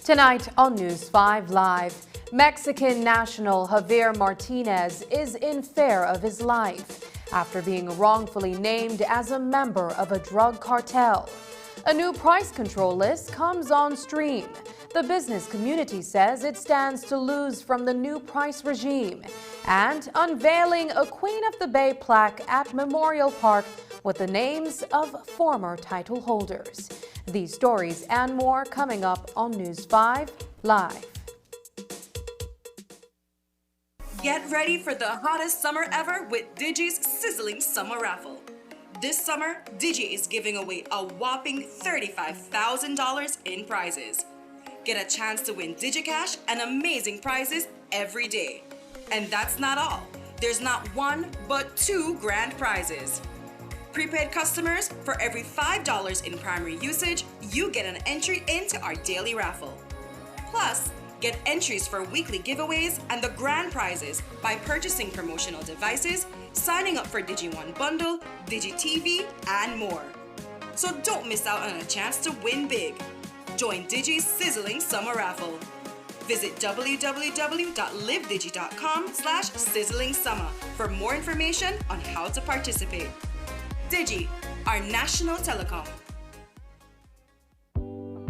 Tonight on News 5 Live, Mexican national Javier Martinez is in fear of his life after being wrongfully named as a member of a drug cartel. A new price control list comes on stream. The business community says it stands to lose from the new price regime. And unveiling a Queen of the Bay plaque at Memorial Park with the names of former title holders. These stories and more coming up on News 5 Live. Get ready for the hottest summer ever with Digi's Sizzling Summer Raffle. This summer, Digi is giving away a whopping $35,000 in prizes. Get a chance to win DigiCash and amazing prizes every day. And that's not all. There's not one, but two grand prizes. Prepaid customers, for every $5 in primary usage, you get an entry into our daily raffle. Plus, get entries for weekly giveaways and the grand prizes by purchasing promotional devices, signing up for DigiOne Bundle, DigiTV, and more. So don't miss out on a chance to win big. Join Digi's Sizzling Summer Raffle. Visit www.livedigi.com/sizzlingsummer for more information on how to participate. Digi, our national telecom.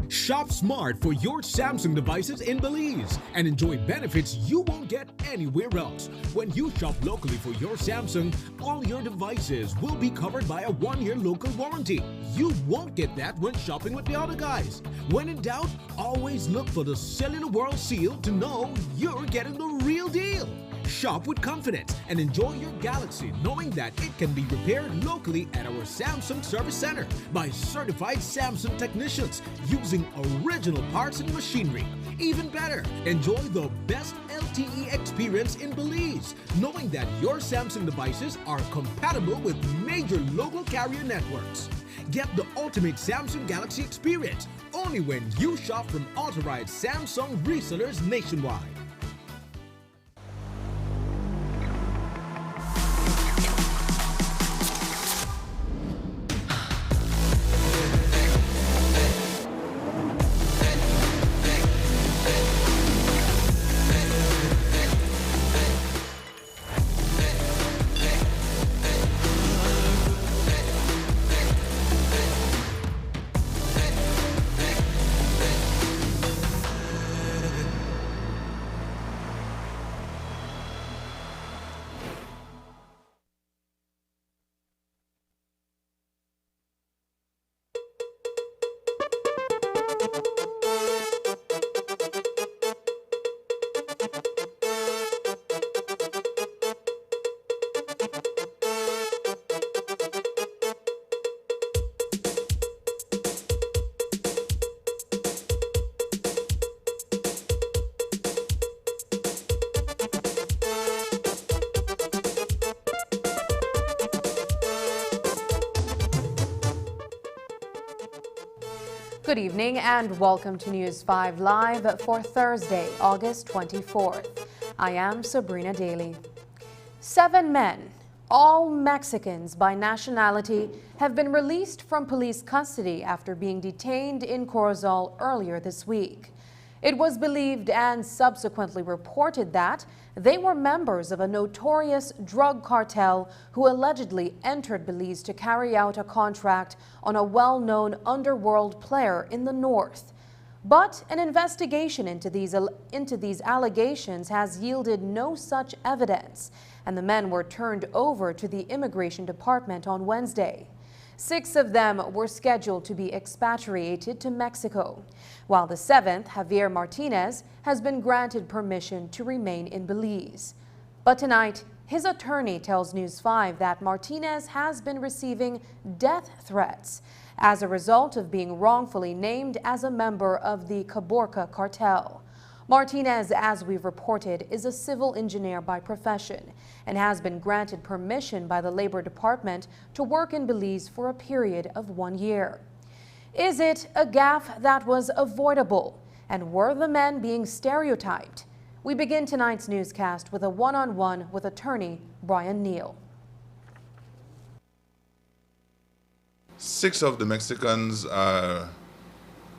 Shop smart for your Samsung devices in Belize and enjoy benefits you won't get anywhere else. When you shop locally for your Samsung, all your devices will be covered by a 1-year local warranty. You won't get that when shopping with the other guys. When in doubt, always look for the Cellular World seal to know you're getting the real deal. Shop with confidence and enjoy your Galaxy knowing that it can be repaired locally at our Samsung Service Center by certified Samsung technicians using original parts and machinery. Even better, enjoy the best LTE experience in Belize, knowing that your Samsung devices are compatible with major local carrier networks. Get the ultimate Samsung Galaxy experience only when you shop from authorized Samsung resellers nationwide. Good evening and welcome to News 5 Live for Thursday, August 24th. I am Sabrina Daly. 7 men, all Mexicans by nationality, have been released from police custody after being detained in Corozal earlier this week. It was believed and subsequently reported that they were members of a notorious drug cartel who allegedly entered Belize to carry out a contract on a well-known underworld player in the north. But an investigation into these allegations has yielded no such evidence, and the men were turned over to the Immigration Department on Wednesday. 6 of them were scheduled to be expatriated to Mexico, while the 7th, Javier Martinez, has been granted permission to remain in Belize. But tonight, his attorney tells News 5 that Martinez has been receiving death threats as a result of being wrongfully named as a member of the Caborca cartel. Martinez, as we've reported, is a civil engineer by profession and has been granted permission by the Labor Department to work in Belize for a period of 1 year. Is it a gaffe that was avoidable? And were the men being stereotyped? We begin tonight's newscast with a one-on-one with attorney Brian Neal. 6 of the Mexicans are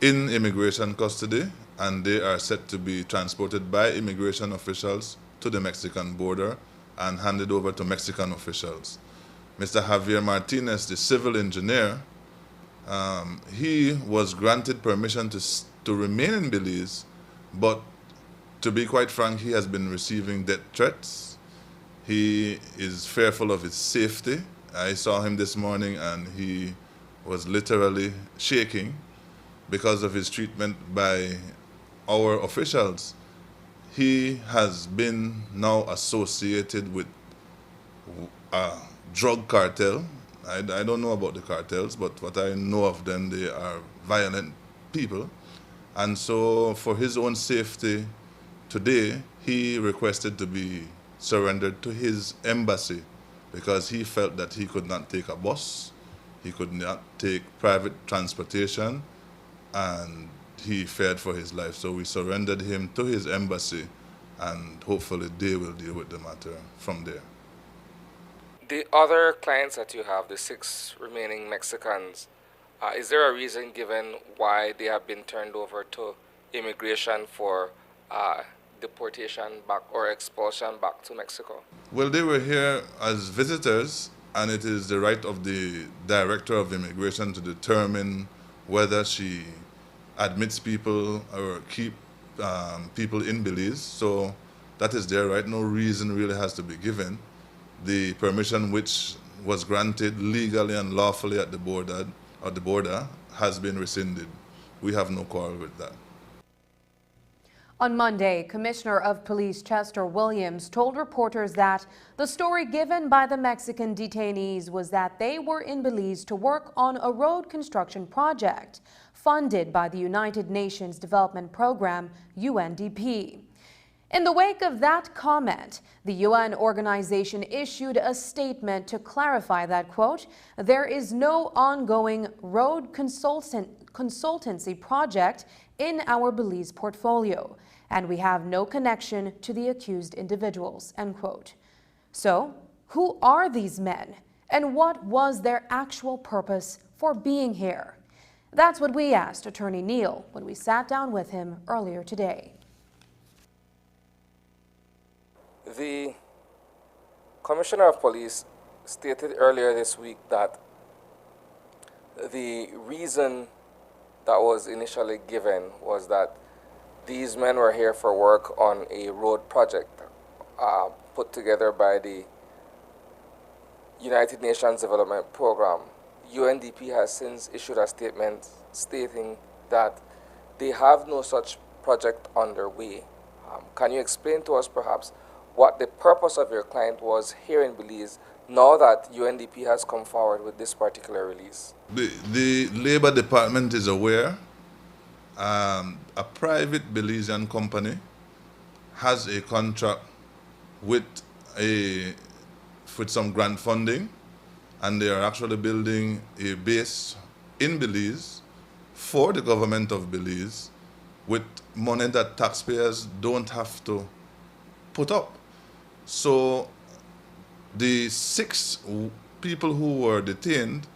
in immigration custody, and they are set to be transported by immigration officials to the Mexican border and handed over to Mexican officials. Mr. Javier Martinez, the civil engineer, he was granted permission to remain in Belize, but to be quite frank, he has been receiving death threats. He is fearful of his safety. I saw him this morning and he was literally shaking because of his treatment by our officials. He has been now associated with a drug cartel. I don't know about the cartels, but what I know of them, they are violent people. And so for his own safety today, he requested to be surrendered to his embassy because he felt that he could not take a bus, he could not take private transportation, and he feared for his life. So we surrendered him to his embassy, and hopefully they will deal with the matter from there. The other clients that you have, the 6 remaining Mexicans, is there a reason given why they have been turned over to immigration for deportation back or expulsion back to Mexico? Well, they were here as visitors, and it is the right of the Director of Immigration to determine whether she admits people or keep people in Belize. So that is their right. No reason really has to be given. The permission which was granted legally and lawfully at the border has been rescinded. We have no quarrel with that. On Monday, Commissioner of Police Chester Williams told reporters that the story given by the Mexican detainees was that they were in Belize to work on a road construction project funded by the United Nations Development Program, UNDP. In the wake of that comment, the UN organization issued a statement to clarify that, quote, there is no ongoing road consultancy project in our Belize portfolio, and we have no connection to the accused individuals, end quote. So, who are these men, and what was their actual purpose for being here? That's what we asked Attorney Neal when we sat down with him earlier today. The Commissioner of Police stated earlier this week that the reason that was initially given was that these men were here for work on a road project put together by the United Nations Development Program. UNDP has since issued a statement stating that they have no such project underway. Can you explain to us perhaps what the purpose of your client was here in Belize now that UNDP has come forward with this particular release? The Labor Department is aware. A private Belizean company has a contract with some grant funding, and they are actually building a base in Belize for the government of Belize with money that taxpayers don't have to put up. So the 6 people who were detained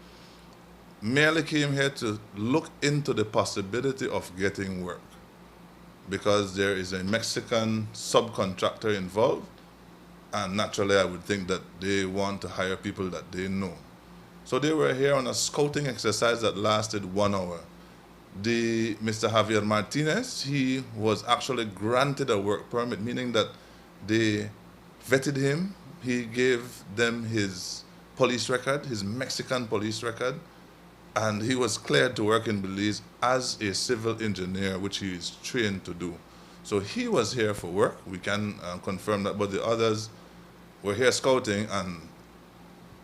merely came here to look into the possibility of getting work because there is a Mexican subcontractor involved, and naturally I would think that they want to hire people that they know. So they were here on a scouting exercise that lasted 1 hour. Mr. Javier Martinez, he was actually granted a work permit, meaning that they vetted him. He gave them his police record, his Mexican police record, and he was cleared to work in Belize as a civil engineer, which he is trained to do. So he was here for work. We can confirm that, but the others were here scouting, and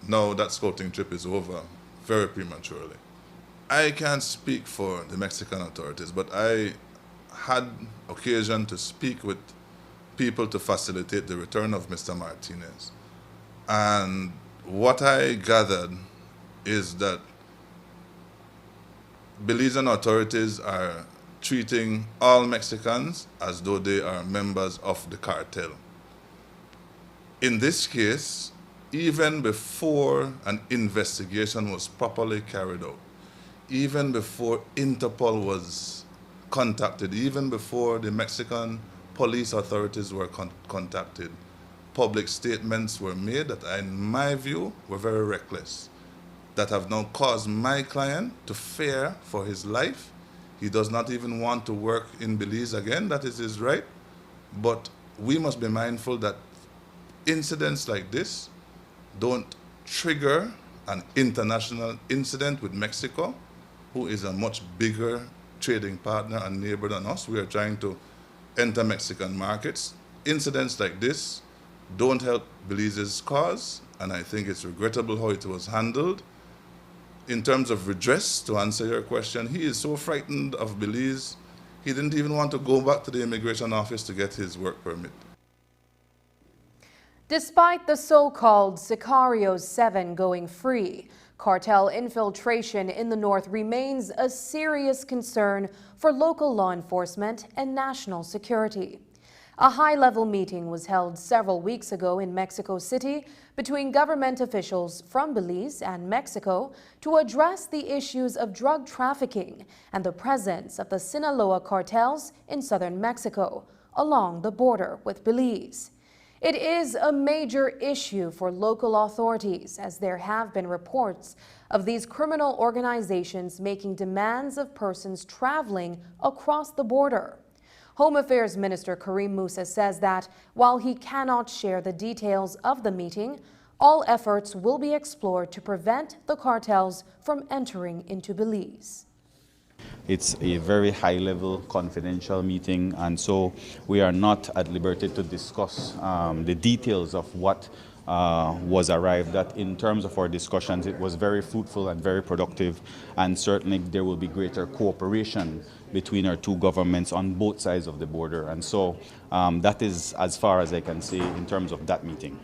now that scouting trip is over very prematurely. I can't speak for the Mexican authorities, but I had occasion to speak with people to facilitate the return of Mr. Martinez. And what I gathered is that Belizean authorities are treating all Mexicans as though they are members of the cartel. In this case, even before an investigation was properly carried out, even before Interpol was contacted, even before the Mexican police authorities were contacted. Public statements were made that, in my view, were very reckless, that have now caused my client to fear for his life. He does not even want to work in Belize again. That is his right. But we must be mindful that incidents like this don't trigger an international incident with Mexico, who is a much bigger trading partner and neighbor than us. We are trying to enter Mexican markets. Incidents like this don't help Belize's cause, and I think it's regrettable how it was handled. In terms of redress, to answer your question, he is so frightened of Belize, he didn't even want to go back to the immigration office to get his work permit. Despite the so-called Sicario 7 going free, cartel infiltration in the north remains a serious concern for local law enforcement and national security. A high-level meeting was held several weeks ago in Mexico City between government officials from Belize and Mexico to address the issues of drug trafficking and the presence of the Sinaloa cartels in southern Mexico along the border with Belize. It is a major issue for local authorities, as there have been reports of these criminal organizations making demands of persons traveling across the border. Home Affairs Minister Karim Musa says that while he cannot share the details of the meeting, all efforts will be explored to prevent the cartels from entering into Belize. It's a very high-level confidential meeting, and so we are not at liberty to discuss the details of what was arrived at. In terms of our discussions, it was very fruitful and very productive, and certainly there will be greater cooperation between our two governments on both sides of the border. And so that is as far as I can say in terms of that meeting.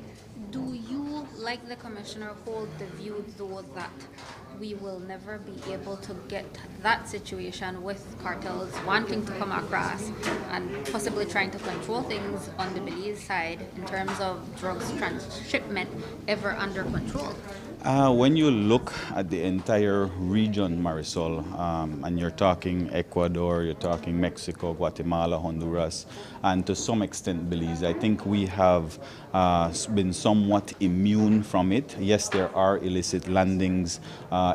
Do you, like the Commissioner, hold the view, though, that we will never be able to get that situation with cartels wanting to come across and possibly trying to control things on the Belize side in terms of drugs transshipment ever under control? When you look at the entire region, Marisol, and you're talking Ecuador, you're talking Mexico, Guatemala, Honduras, and to some extent Belize, I think we have been somewhat immune from it. Yes, there are illicit landings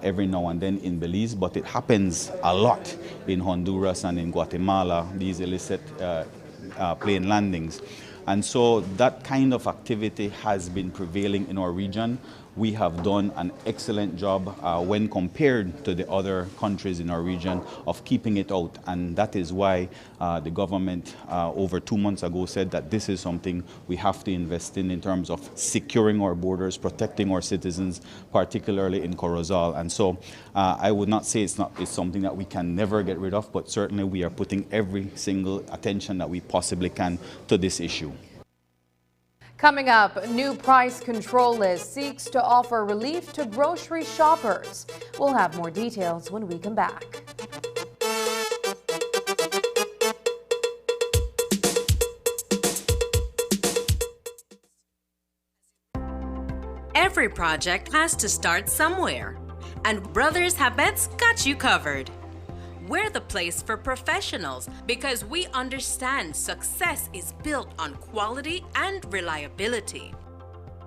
every now and then in Belize, but it happens a lot in Honduras and in Guatemala, these illicit plane landings. And so that kind of activity has been prevailing in our region. We have done an excellent job when compared to the other countries in our region of keeping it out. And that is why the government over 2 months ago said that this is something we have to invest in terms of securing our borders, protecting our citizens, particularly in Corozal. And so I would not say it's something that we can never get rid of, but certainly we are putting every single attention that we possibly can to this issue. Coming up, new price control list seeks to offer relief to grocery shoppers. We'll have more details when we come back. Every project has to start somewhere, and Brothers Habet's got you covered. We're the place for professionals because we understand success is built on quality and reliability.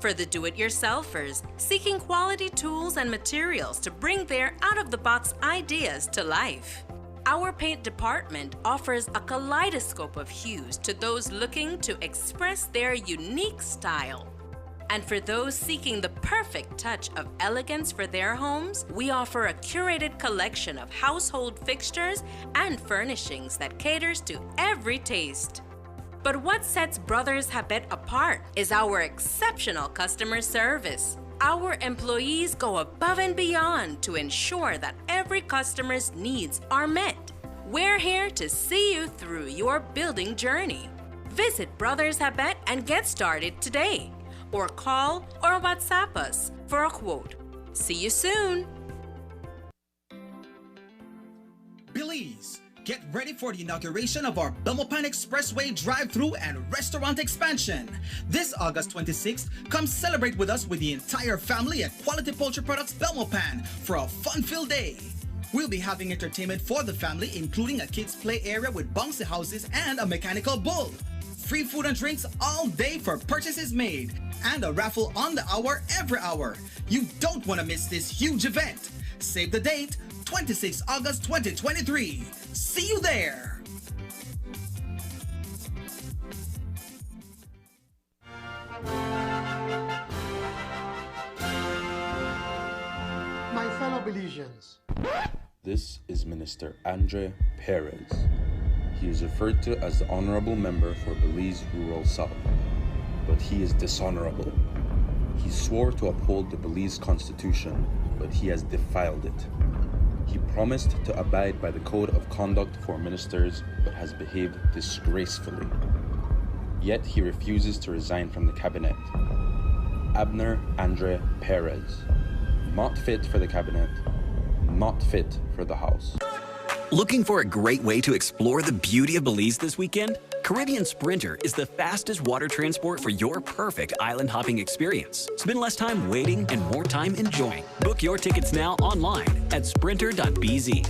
For the do-it-yourselfers seeking quality tools and materials to bring their out-of-the-box ideas to life, our paint department offers a kaleidoscope of hues to those looking to express their unique style. And for those seeking the perfect touch of elegance for their homes, we offer a curated collection of household fixtures and furnishings that caters to every taste. But what sets Brothers Habet apart is our exceptional customer service. Our employees go above and beyond to ensure that every customer's needs are met. We're here to see you through your building journey. Visit Brothers Habet and get started today. Or call or WhatsApp us for a quote. See you soon. Belize, get ready for the inauguration of our Belmopan Expressway drive-thru and restaurant expansion. This August 26th, come celebrate with us with the entire family at Quality Poultry Products Belmopan for a fun-filled day. We'll be having entertainment for the family, including a kids' play area with bouncy houses and a mechanical bull. Free food and drinks all day for purchases made. And a raffle on the hour every hour. You don't want to miss this huge event. Save the date, 26 August 2023. See you there! My fellow Belizeans. This is Minister Andre Perez. He is referred to as the Honorable Member for Belize Rural South, but he is dishonorable. He swore to uphold the Belize Constitution, but he has defiled it. He promised to abide by the Code of Conduct for Ministers, but has behaved disgracefully. Yet he refuses to resign from the cabinet. Abner Andre Perez. Not fit for the cabinet, not fit for the House. Looking for a great way to explore the beauty of Belize this weekend? Caribbean Sprinter is the fastest water transport for your perfect island hopping experience. Spend less time waiting and more time enjoying. Book your tickets now online at sprinter.bz.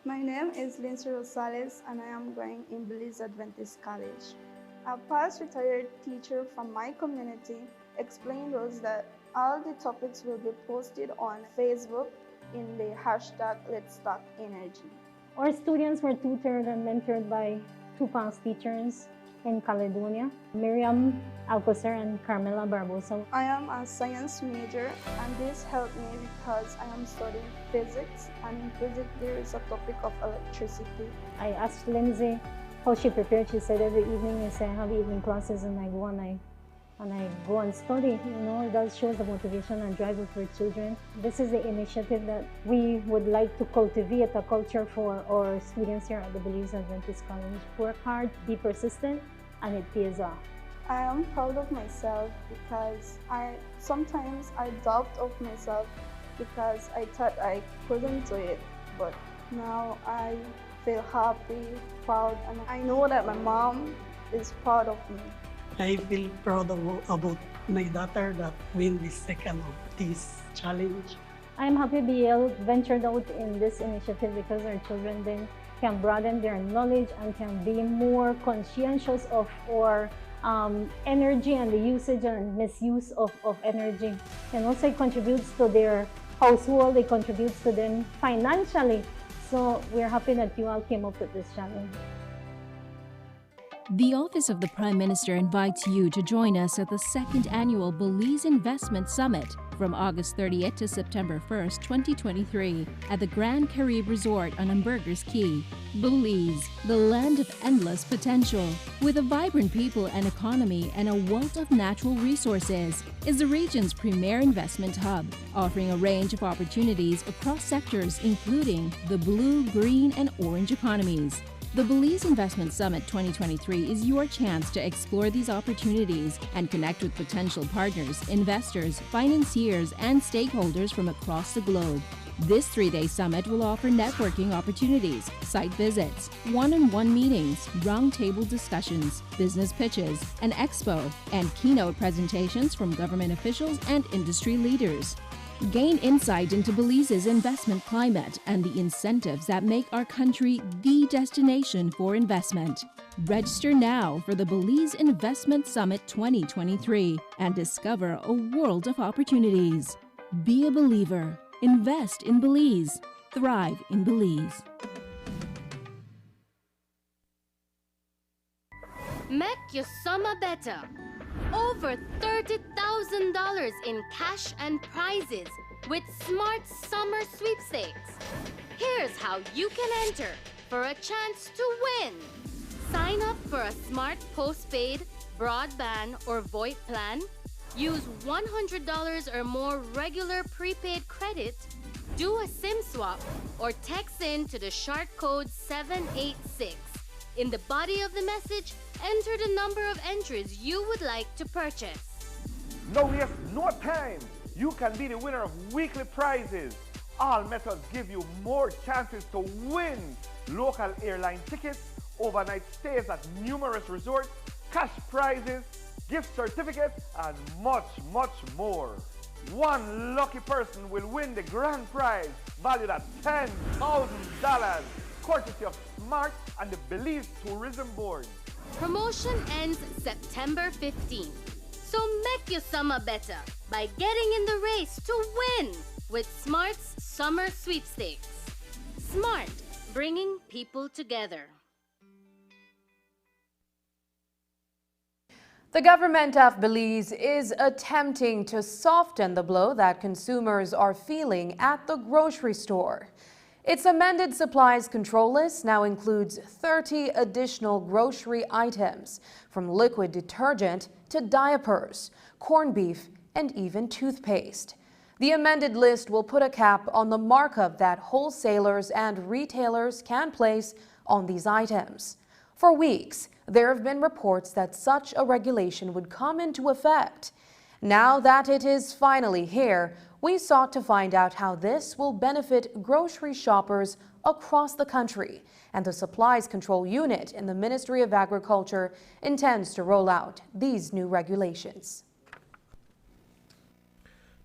My name is Lindsay Rosales and I am going in Belize Adventist College. A past retired teacher from my community explained us that all the topics will be posted on Facebook in the hashtag Let's Talk Energy. Our students were tutored and mentored by two past teachers in Caledonia, Miriam Alcocer and Carmela Barbosa. I am a science major and this helped me because I am studying physics, and in physics there is a topic of electricity. I asked Lindsay how she prepared. She said every evening I have evening classes and I go and study. You know, that shows the motivation and drive of our children. This is the initiative that we would like to cultivate a culture for our students here at the Belize Adventist College. Work hard, be persistent, and it pays off. I am proud of myself because sometimes I doubt of myself because I thought I couldn't do it, but now I feel happy, proud, and I know that my mom is proud of me. I feel proud about my daughter that win the second of this challenge. I am happy BL ventured out in this initiative because our children then can broaden their knowledge and can be more conscientious of our energy and the usage and misuse of energy. And also it contributes to their household, it contributes to them financially. So we're happy that you all came up with this challenge. The Office of the Prime Minister invites you to join us at the second annual Belize Investment Summit from August 30th to September 1st, 2023 at the Grand Caribe Resort on Ambergers Caye. Belize, the land of endless potential, with a vibrant people and economy and a wealth of natural resources, is the region's premier investment hub, offering a range of opportunities across sectors including the blue, green, and orange economies. The Belize Investment Summit 2023 is your chance to explore these opportunities and connect with potential partners, investors, financiers, and stakeholders from across the globe. This 3-day summit will offer networking opportunities, site visits, one-on-one meetings, roundtable discussions, business pitches, an expo, and keynote presentations from government officials and industry leaders. Gain insight into Belize's investment climate and the incentives that make our country the destination for investment. Register now for the Belize Investment Summit 2023 and discover a world of opportunities. Be a believer. Invest in Belize. Thrive in Belize. Make your summer better. Over $30,000 in cash and prizes with Smart Summer Sweepstakes. Here's how you can enter for a chance to win. Sign up for a smart postpaid, broadband, or VoIP plan. Use $100 or more regular prepaid credit. Do a SIM swap or text in to the short code 786. In the body of the message, enter the number of entries you would like to purchase. No waste no time. You can be the winner of weekly prizes. All methods give you more chances to win local airline tickets, overnight stays at numerous resorts, cash prizes, gift certificates, and much, much more. One lucky person will win the grand prize valued at $10,000, courtesy of Smart and the Belize Tourism Board. Promotion ends September 15th. So make your summer better by getting in the race to win with Smart's Summer Sweepstakes. Smart, bringing people together. The government of Belize is attempting to soften the blow that consumers are feeling at the grocery store. Its amended supplies control list now includes 30 additional grocery items, from liquid detergent to diapers, corned beef, and even toothpaste. The amended list will put a cap on the markup that wholesalers and retailers can place on these items. For weeks, there have been reports that such a regulation would come into effect. Now that it is finally here, we sought to find out how this will benefit grocery shoppers across the country, and the Supplies Control Unit in the Ministry of Agriculture intends to roll out these new regulations.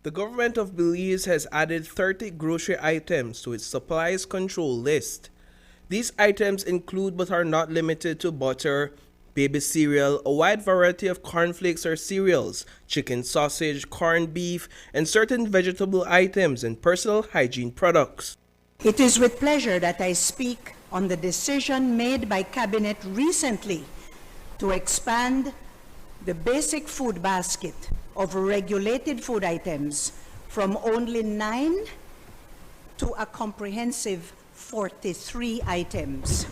The government of Belize has added 30 grocery items to its supplies control list. These items include but are not limited to butter, baby cereal, a wide variety of cornflakes or cereals, chicken sausage, corned beef, and certain vegetable items and personal hygiene products. It is with pleasure that I speak on the decision made by Cabinet recently to expand the basic food basket of regulated food items from only 9 to a comprehensive 43 items.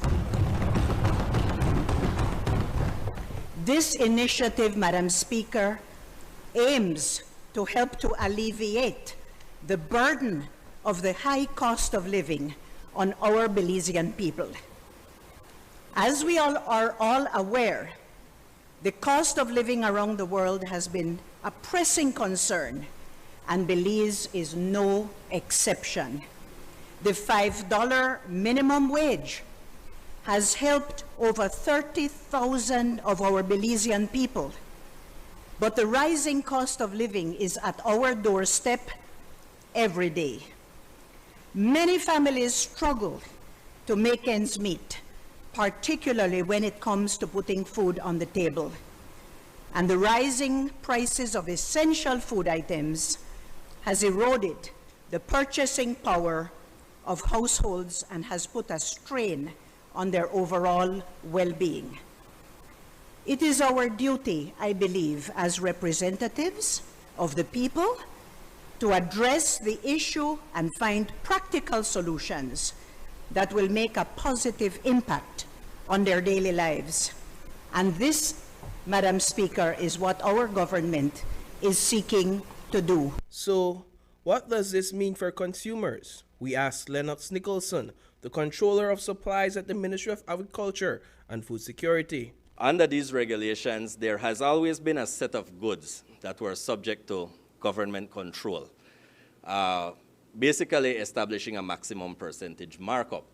This initiative, Madam Speaker, aims to help to alleviate the burden of the high cost of living on our Belizean people. As we all are aware, the cost of living around the world has been a pressing concern, and Belize is no exception. The $5 minimum wage has helped over 30,000 of our Belizean people. But the rising cost of living is at our doorstep every day. Many families struggle to make ends meet, particularly when it comes to putting food on the table. And the rising prices of essential food items has eroded the purchasing power of households and has put a strain on their overall well-being. It is our duty, I believe, as representatives of the people to address the issue and find practical solutions that will make a positive impact on their daily lives. And this, Madam Speaker, is what our government is seeking to do. So, what does this mean for consumers? We asked Lennox Nicholson, the Controller of Supplies at the Ministry of Agriculture and Food Security. Under these regulations, there has always been a set of goods that were subject to government control, basically establishing a maximum percentage markup.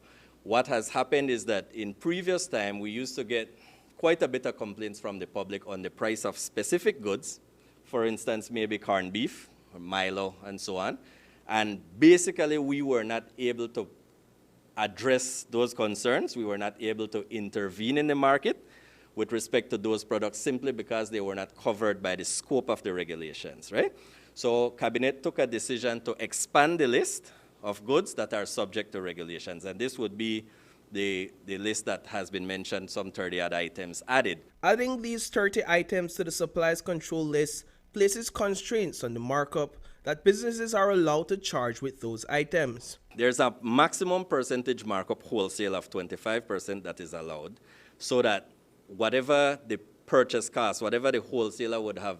What has happened is that in previous time, we used to get quite a bit of complaints from the public on the price of specific goods, for instance, maybe corned beef, or Milo, and so on. And basically, we were not able to address those concerns. We were not able to intervene in the market with respect to those products simply because they were not covered by the scope of the regulations, right? So Cabinet took a decision to expand the list of goods that are subject to regulations, and this would be the list that has been mentioned, some 30 odd items added. Adding these 30 items to the supplies control list places constraints on the markup that businesses are allowed to charge with those items. There's a maximum percentage markup wholesale of 25% that is allowed, so that whatever the purchase cost, whatever the wholesaler would have,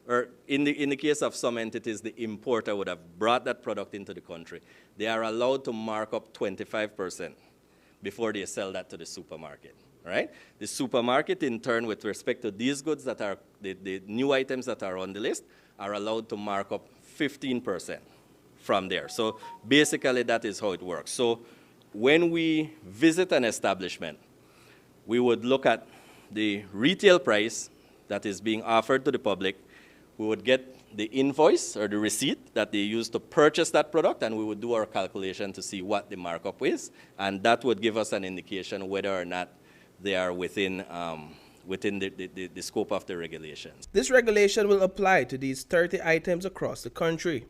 or in the case of some entities, the importer would have brought that product into the country, they are allowed to mark up 25% before they sell that to the supermarket, right? The supermarket, in turn, with respect to these goods that are, the new items that are on the list, are allowed to mark up 15% from there. So basically, that is how it works. So when we visit an establishment, we would look at the retail price that is being offered to the public, we would get the invoice or the receipt that they used to purchase that product, and we would do our calculation to see what the markup is, and that would give us an indication whether or not they are within the scope of the regulations. This regulation will apply to these 30 items across the country.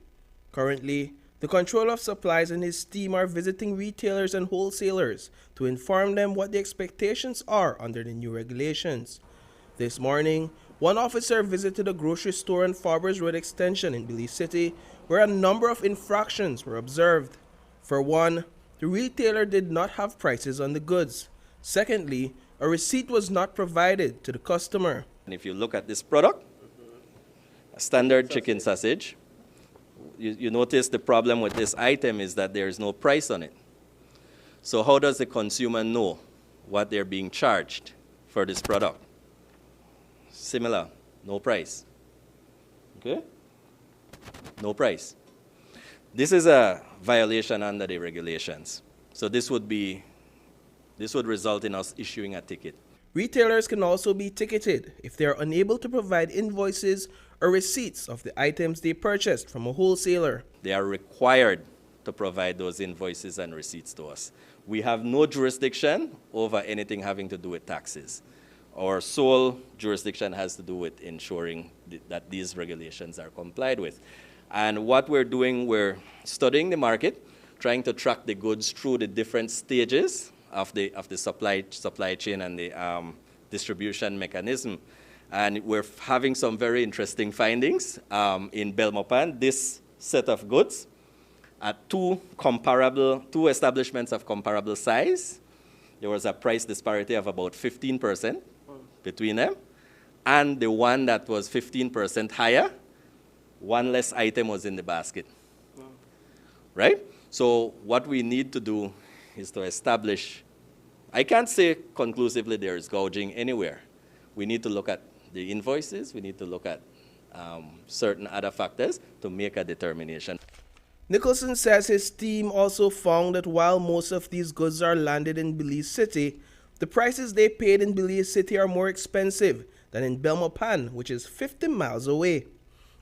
Currently, the Controller of Supplies and his team are visiting retailers and wholesalers to inform them what the expectations are under the new regulations. This morning, one officer visited a grocery store on Farbers Road Extension in Belize City, where a number of infractions were observed. For one, the retailer did not have prices on the goods. Secondly, a receipt was not provided to the customer. And if you look at this product, a standard chicken sausage, you notice the problem with this item is that there is no price on it. So how does the consumer know what they're being charged for this product? Similar, no price. Okay? No price. This is a violation under the regulations. So this would result in us issuing a ticket. Retailers can also be ticketed if they are unable to provide invoices or receipts of the items they purchased from a wholesaler. They are required to provide those invoices and receipts to us. We have no jurisdiction over anything having to do with taxes. Our sole jurisdiction has to do with ensuring that these regulations are complied with. And what we're doing, we're studying the market, trying to track the goods through the different stages of the supply chain and the distribution mechanism. And we're having some very interesting findings in Belmopan. This set of goods at two establishments of comparable size, there was a price disparity of about 15% between them. And the one that was 15% higher, one less item was in the basket. Right? So what we need to do is to establish, I can't say conclusively there is gouging anywhere. We need to look at the invoices, we need to look at certain other factors to make a determination. Nicholson says his team also found that while most of these goods are landed in Belize City, the prices they paid in Belize City are more expensive than in Belmopan, which is 50 miles away.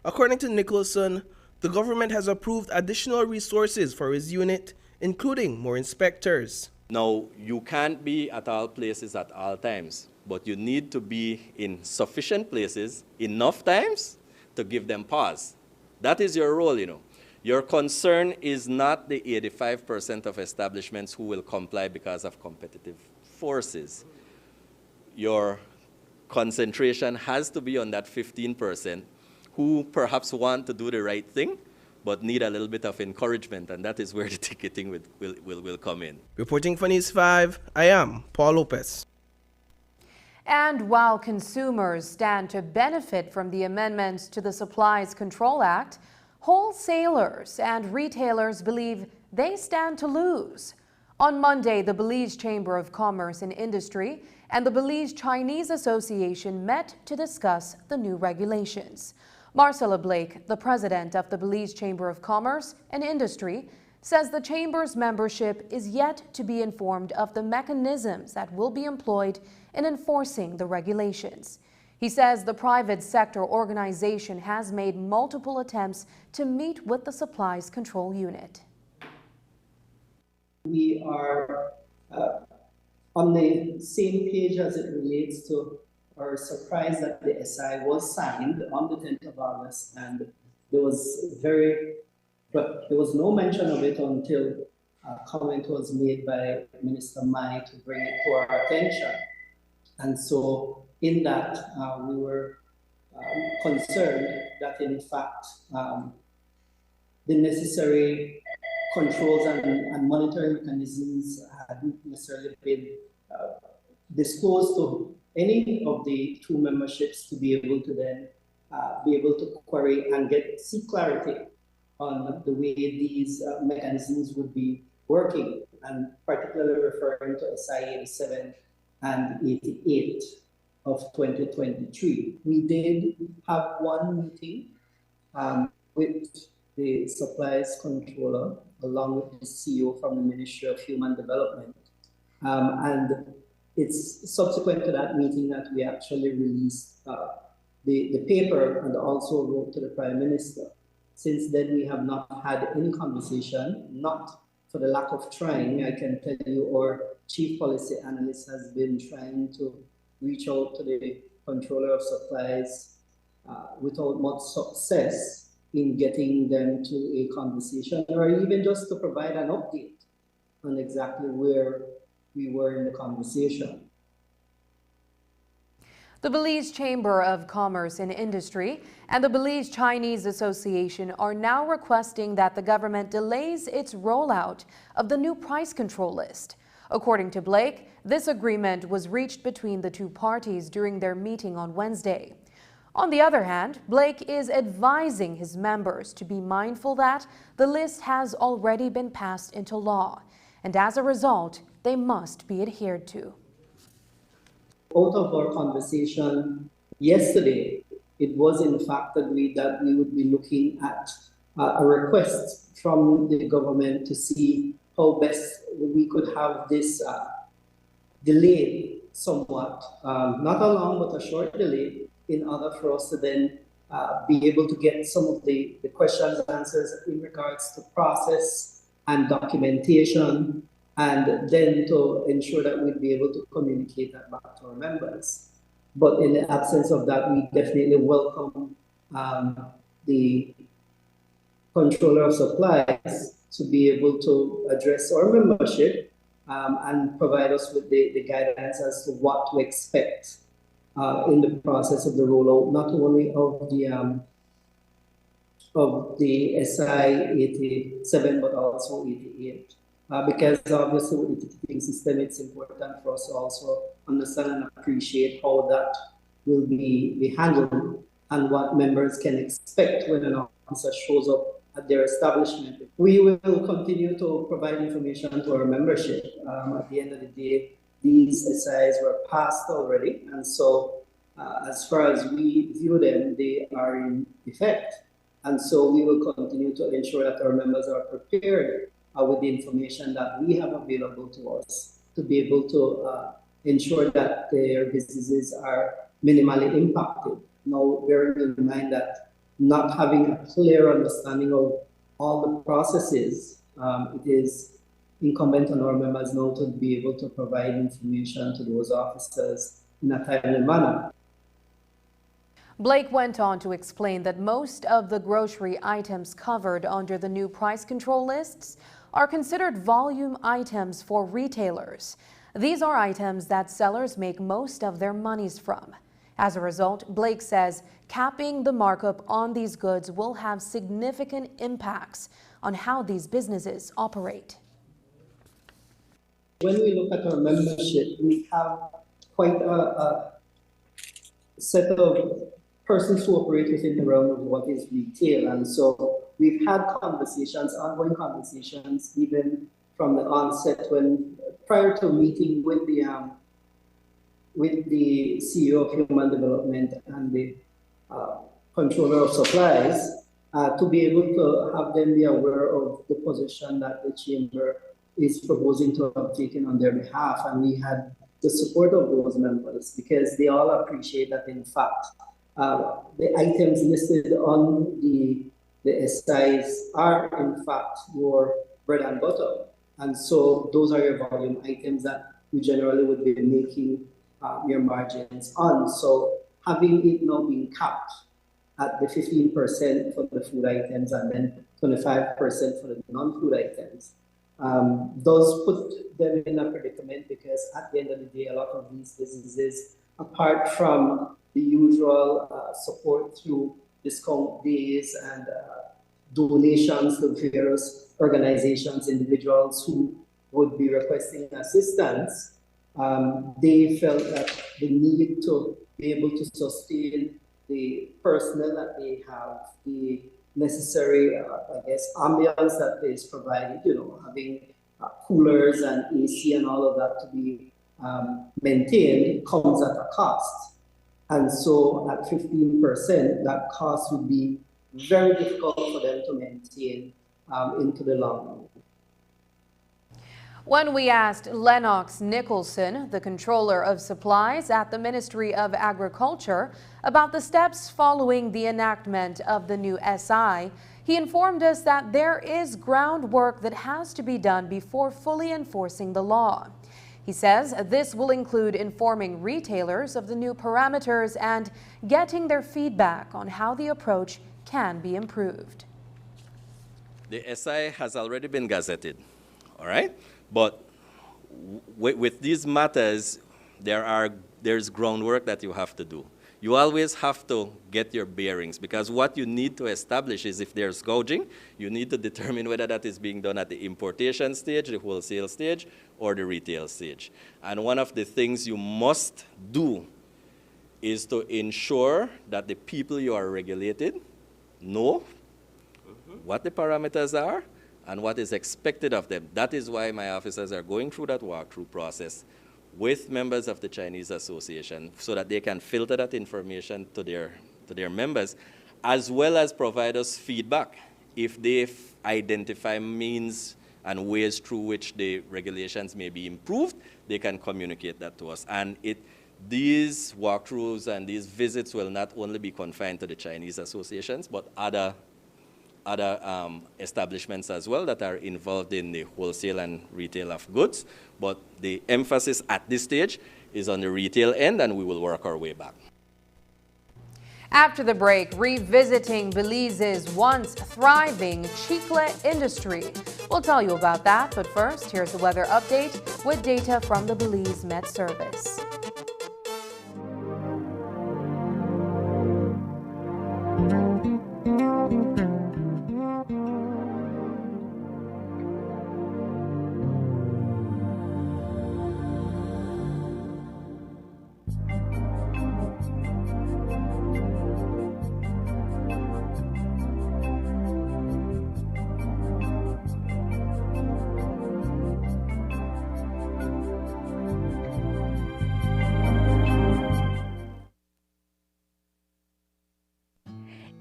According to Nicholson, the government has approved additional resources for his unit, including more inspectors. Now, you can't be at all places at all times, but you need to be in sufficient places, enough times, to give them pause. That is your role, you know. Your concern is not the 85% of establishments who will comply because of competitive forces. Your concentration has to be on that 15% who perhaps want to do the right thing, but need a little bit of encouragement, and that is where the ticketing will come in. Reporting for News 5, I am Paul Lopez. And while consumers stand to benefit from the amendments to the Supplies Control Act, wholesalers and retailers believe they stand to lose. On Monday, the Belize Chamber of Commerce and Industry and the Belize Chinese Association met to discuss the new regulations. Marcella Blake, the president of the Belize Chamber of Commerce and Industry, says the chamber's membership is yet to be informed of the mechanisms that will be employed in enforcing the regulations. He says the private sector organization has made multiple attempts to meet with the Supplies Control Unit. We are on the same page as it relates to our surprise that the SI was signed on the 10th of August, and there was no mention of it until a comment was made by Minister Mai to bring it to our attention. And so in that, we were concerned that in fact, the necessary controls and monitoring mechanisms hadn't necessarily been disclosed to any of the two memberships to be able to then be able to query and seek clarity on the way these mechanisms would be working, and particularly referring to SI 87 and 88 of 2023. We did have one meeting with the supplies controller along with the CEO from the Ministry of Human Development. And it's subsequent to that meeting that we actually released the paper and also wrote to the Prime Minister. Since then, we have not had any conversation, not for the lack of trying. I can tell you our Chief Policy Analyst has been trying to reach out to the Controller of Supplies without much success in getting them to a conversation, or even just to provide an update on exactly where we were in the conversation. The Belize Chamber of Commerce and Industry and the Belize Chinese Association are now requesting that the government delays its rollout of the new price control list. According to Blake, this agreement was reached between the two parties during their meeting on Wednesday. On the other hand, Blake is advising his members to be mindful that the list has already been passed into law, and as a result, they must be adhered to. Out of our conversation yesterday, it was in fact agreed that we would be looking at a request from the government to see how best we could have this delayed somewhat, not a long but a short delay, in order for us to then be able to get some of the questions and answers in regards to process and documentation, and then to ensure that we'd be able to communicate that back to our members. But in the absence of that, we definitely welcome the Controller of Supplies to be able to address our membership and provide us with the guidance as to what to expect in the process of the rollout, not only of the SI 87, but also 88. Because obviously with the ticketing system, it's important for us to also understand and appreciate how that will be handled and what members can expect when an officer shows up at their establishment. We will continue to provide information to our membership. At the end of the day, these SIs were passed already, and so as far as we view them, they are in effect. And so we will continue to ensure that our members are prepared with the information that we have available to us to be able to ensure that their businesses are minimally impacted. Now, bearing in mind that not having a clear understanding of all the processes, it is incumbent on our members now to be able to provide information to those officers in a timely manner. Blake went on to explain that most of the grocery items covered under the new price control lists are considered volume items for retailers. These are items that sellers make most of their monies from. As a result, Blake says capping the markup on these goods will have significant impacts on how these businesses operate. When we look at our membership, we have quite a set of persons who operate within the realm of what is retail. And so we've had conversations, ongoing conversations, even from the onset when, prior to meeting with the CEO of Human Development and the Controller of Supplies, to be able to have them be aware of the position that the Chamber is proposing to have taken on their behalf. And we had the support of those members because they all appreciate that, in fact, the items listed on the SIs are in fact your bread and butter. And so those are your volume items that you generally would be making your margins on. So having it now being capped at the 15% for the food items and then 25% for the non-food items does put them in a predicament, because at the end of the day, a lot of these businesses, apart from the usual support through discount days and donations to various organizations, individuals who would be requesting assistance, they felt that the need to be able to sustain the personnel that they have, the necessary, ambience that is provided, having coolers and AC and all of that to be maintained comes at a cost. And so at 15%, that cost would be very difficult for them to maintain into the long run. When we asked Lennox Nicholson, the controller of supplies at the Ministry of Agriculture, about the steps following the enactment of the new SI, he informed us that there is groundwork that has to be done before fully enforcing the law. He says this will include informing retailers of the new parameters and getting their feedback on how the approach can be improved. The SI has already been gazetted, all right? But with these matters, there's groundwork that you have to do. You always have to get your bearings, because what you need to establish is if there's gouging, you need to determine whether that is being done at the importation stage, the wholesale stage, or the retail stage. And one of the things you must do is to ensure that the people you are regulated know what the parameters are and what is expected of them. That is why my officers are going through that walkthrough process with members of the Chinese Association so that they can filter that information to their members, as well as provide us feedback. If they identify means and ways through which the regulations may be improved, they can communicate that to us. And these walkthroughs and these visits will not only be confined to the Chinese associations, but other establishments as well that are involved in the wholesale and retail of goods. But the emphasis at this stage is on the retail end, and we will work our way back. After the break, revisiting Belize's once thriving chicle industry. We'll tell you about that, but first, here's the weather update with data from the Belize Met Service.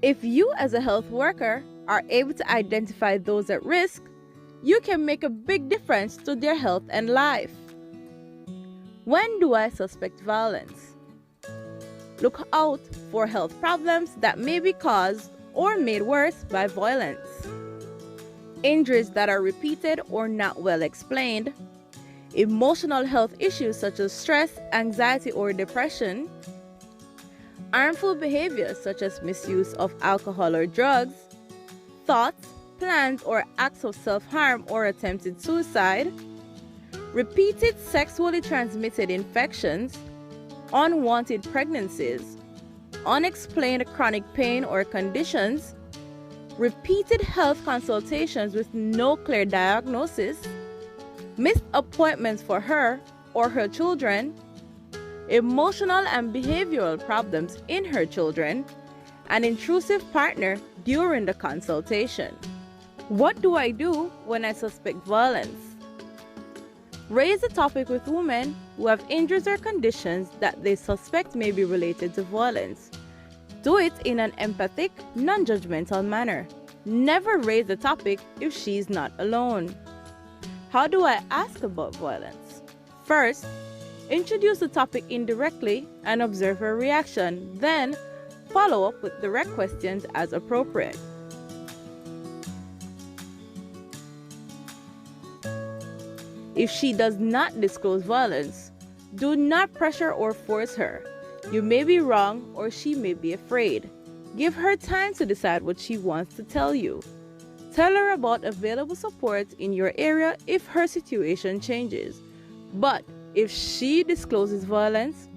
If you as a health worker are able to identify those at risk, you can make a big difference to their health and life. When do I suspect violence? Look out for health problems that may be caused or made worse by violence. Injuries that are repeated or not well explained. Emotional health issues such as stress, anxiety, or depression. Harmful behaviors such as misuse of alcohol or drugs, thoughts, plans, or acts of self-harm or attempted suicide, repeated sexually transmitted infections, unwanted pregnancies, unexplained chronic pain or conditions, repeated health consultations with no clear diagnosis, missed appointments for her or her children, emotional and behavioral problems in her children, an intrusive partner during the consultation. What do I do when I suspect violence? Raise the topic with women who have injuries or conditions that they suspect may be related to violence. Do it in an empathic, non-judgmental manner. Never raise the topic if she's not alone. How do I ask about violence? First, introduce the topic indirectly and observe her reaction, then follow up with direct questions as appropriate. If she does not disclose violence, do not pressure or force her. You may be wrong or she may be afraid. Give her time to decide what she wants to tell you. Tell her about available support in your area if her situation changes. But if she discloses violence,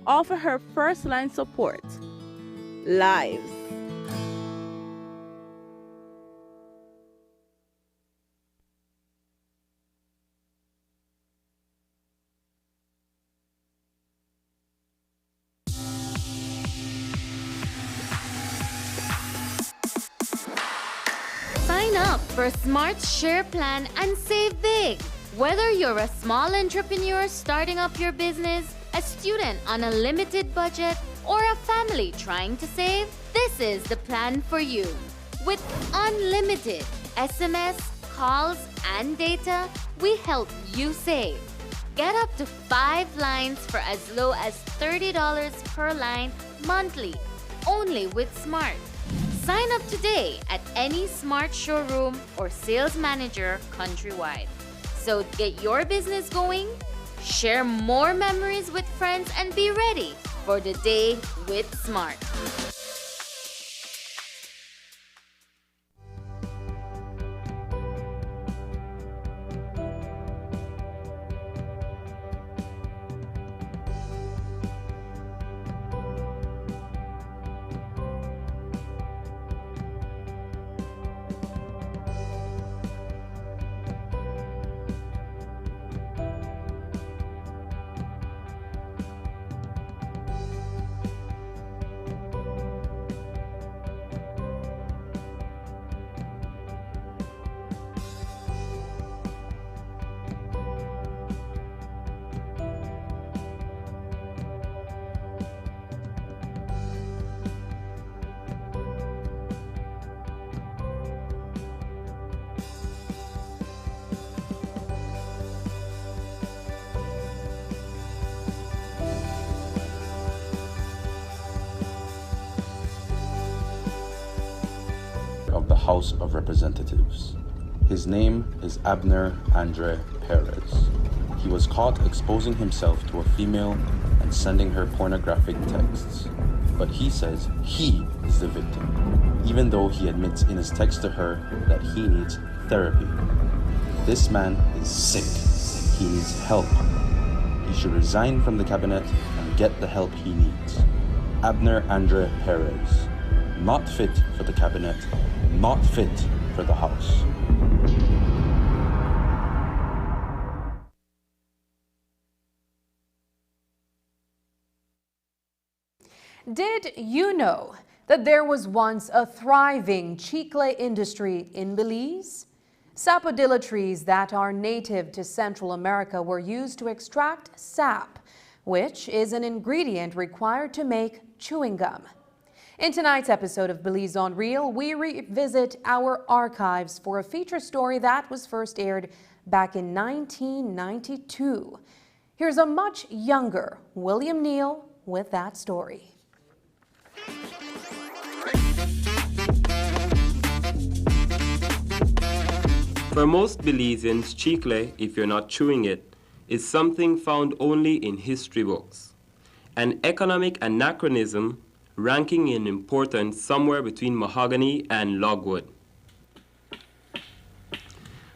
offer her first-line support. Lives. Sign up for Smart Share Plan and save big. Whether you're a small entrepreneur starting up your business, a student on a limited budget, or a family trying to save, this is the plan for you. With unlimited SMS, calls and data, we help you save. Get up to 5 lines for as low as $30 per line monthly, only with Smart. Sign up today at any Smart showroom or sales manager countrywide. So get your business going, share more memories with friends, and be ready for the day with Smart. Of the House of Representatives. His name is Abner Andre Perez. He was caught exposing himself to a female and sending her pornographic texts. But he says he is the victim, even though he admits in his text to her that he needs therapy. This man is sick. He needs help. He should resign from the cabinet and get the help he needs. Abner Andre Perez. Not fit for the cabinet, not fit for the House. Did you know that there was once a thriving chicle industry in Belize? Sapodilla trees that are native to Central America were used to extract sap, which is an ingredient required to make chewing gum. In tonight's episode of Belize on Reel, we revisit our archives for a feature story that was first aired back in 1992. Here's a much younger William Neal with that story. For most Belizeans, chicle, if you're not chewing it, is something found only in history books. An economic anachronism ranking in importance somewhere between mahogany and logwood.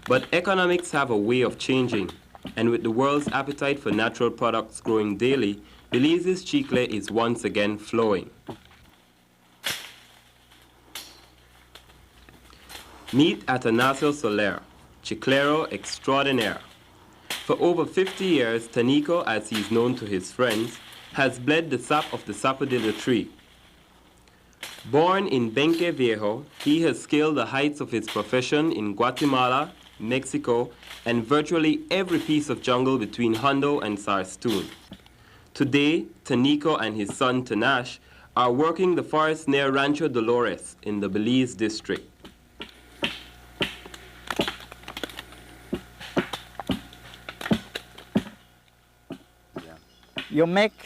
But economics have a way of changing, and with the world's appetite for natural products growing daily, Belize's chicle is once again flowing. Meet Atanasio Soler, Chiclero extraordinaire. For over 50 years, Tanico, as he's known to his friends, has bled the sap of the sapodilla tree. Born in Benque Viejo, he has scaled the heights of his profession in Guatemala, Mexico, and virtually every piece of jungle between Hondo and Sarstoon. Today, Tanico and his son Tanash are working the forest near Rancho Dolores in the Belize district. You make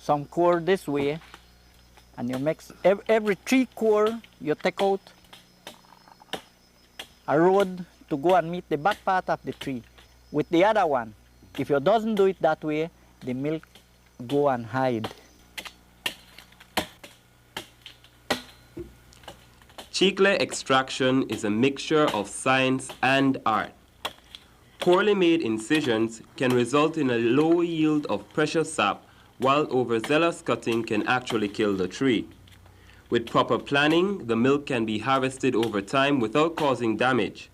some core this way, and you make every 3 core you take out a road to go and meet the back part of the tree. With the other one, if you doesn't do it that way, the milk go and hide. Chicle extraction is a mixture of science and art. Poorly made incisions can result in a low yield of precious sap, while overzealous cutting can actually kill the tree. With proper planning, the milk can be harvested over time without causing damage.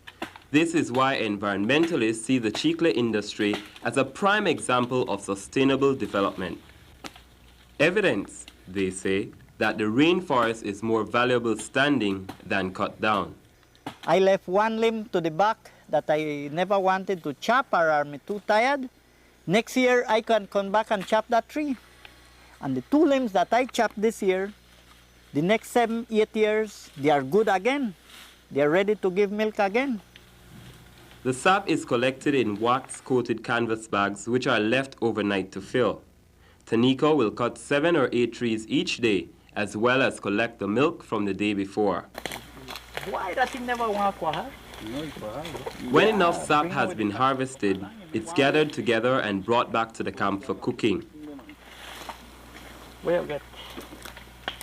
This is why environmentalists see the chicle industry as a prime example of sustainable development. Evidence, they say, that the rainforest is more valuable standing than cut down. I left one limb to the back that I never wanted to chop or I'm too tired. Next year, I can come back and chop that tree. And the 2 limbs that I chopped this year, the next 7, 8 years, they are good again. They are ready to give milk again. The sap is collected in wax-coated canvas bags which are left overnight to fill. Tanico will cut 7 or 8 trees each day, as well as collect the milk from the day before. Why does it never want to have? When enough sap has been harvested, it's gathered together and brought back to the camp for cooking. We'll get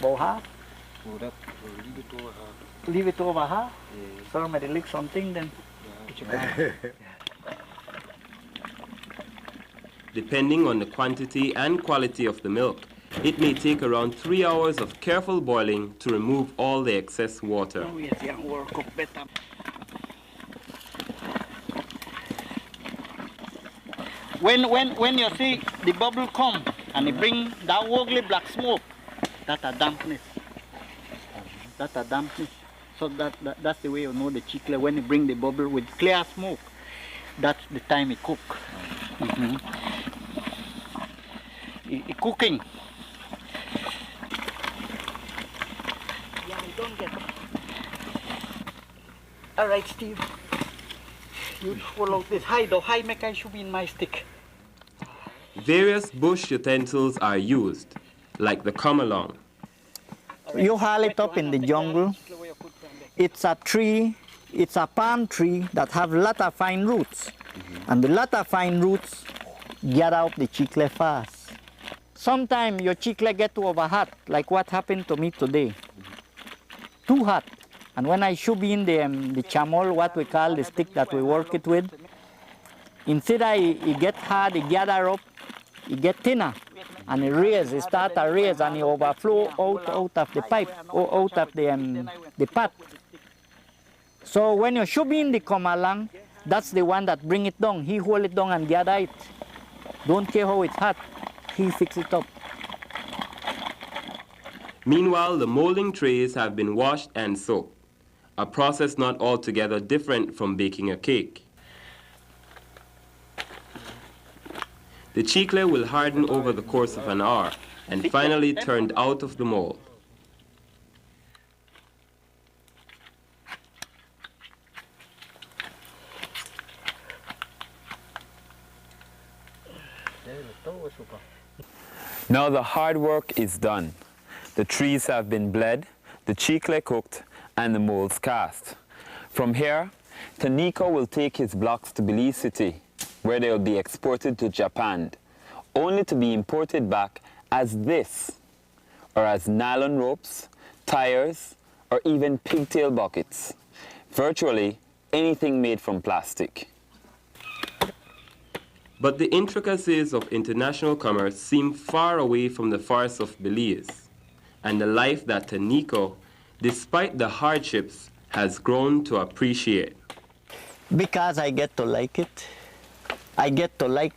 about half. Leave it over half. So maybe lick something then. Depending on the quantity and quality of the milk, it may take around 3 hours of careful boiling to remove all the excess water. When you see the bubble come and it bring that ugly black smoke, that's a dampness. That's a dampness. So that's the way you know the chicle. When it bring the bubble with clear smoke, that's the time it cook. It cooking. All right, Steve. You follow this. High make I should be in my stick. Various bush utensils are used, like the come-along. You haul it up in the jungle. It's a tree, it's a palm tree that have a lot of fine roots. And the lot of fine roots get out the chicle fast. Sometimes your chicle get too over hot, like what happened to me today. Too hot. And when I should be in the chamol, what we call the stick that we work it with, instead it get hard, it gather up, it get thinner. And it raise, it start to raise and it overflow out of the pipe or out of the pot. So when you should be in the come along, that's the one that bring it down. He hold it down and gather it. Don't care how it's hot, he fix it up. Meanwhile, the molding trays have been washed and soaked, a process not altogether different from baking a cake. The chicle will harden over the course of an hour and finally turned out of the mold. Now the hard work is done. The trees have been bled, the chicle cooked, and the molds cast. From here, Tanico will take his blocks to Belize City, where they will be exported to Japan, only to be imported back as this, or as nylon ropes, tires, or even pigtail buckets. Virtually anything made from plastic. But the intricacies of international commerce seem far away from the forests of Belize, and the life that Tanico, despite the hardships, has grown to appreciate. Because I get to like it. I get to like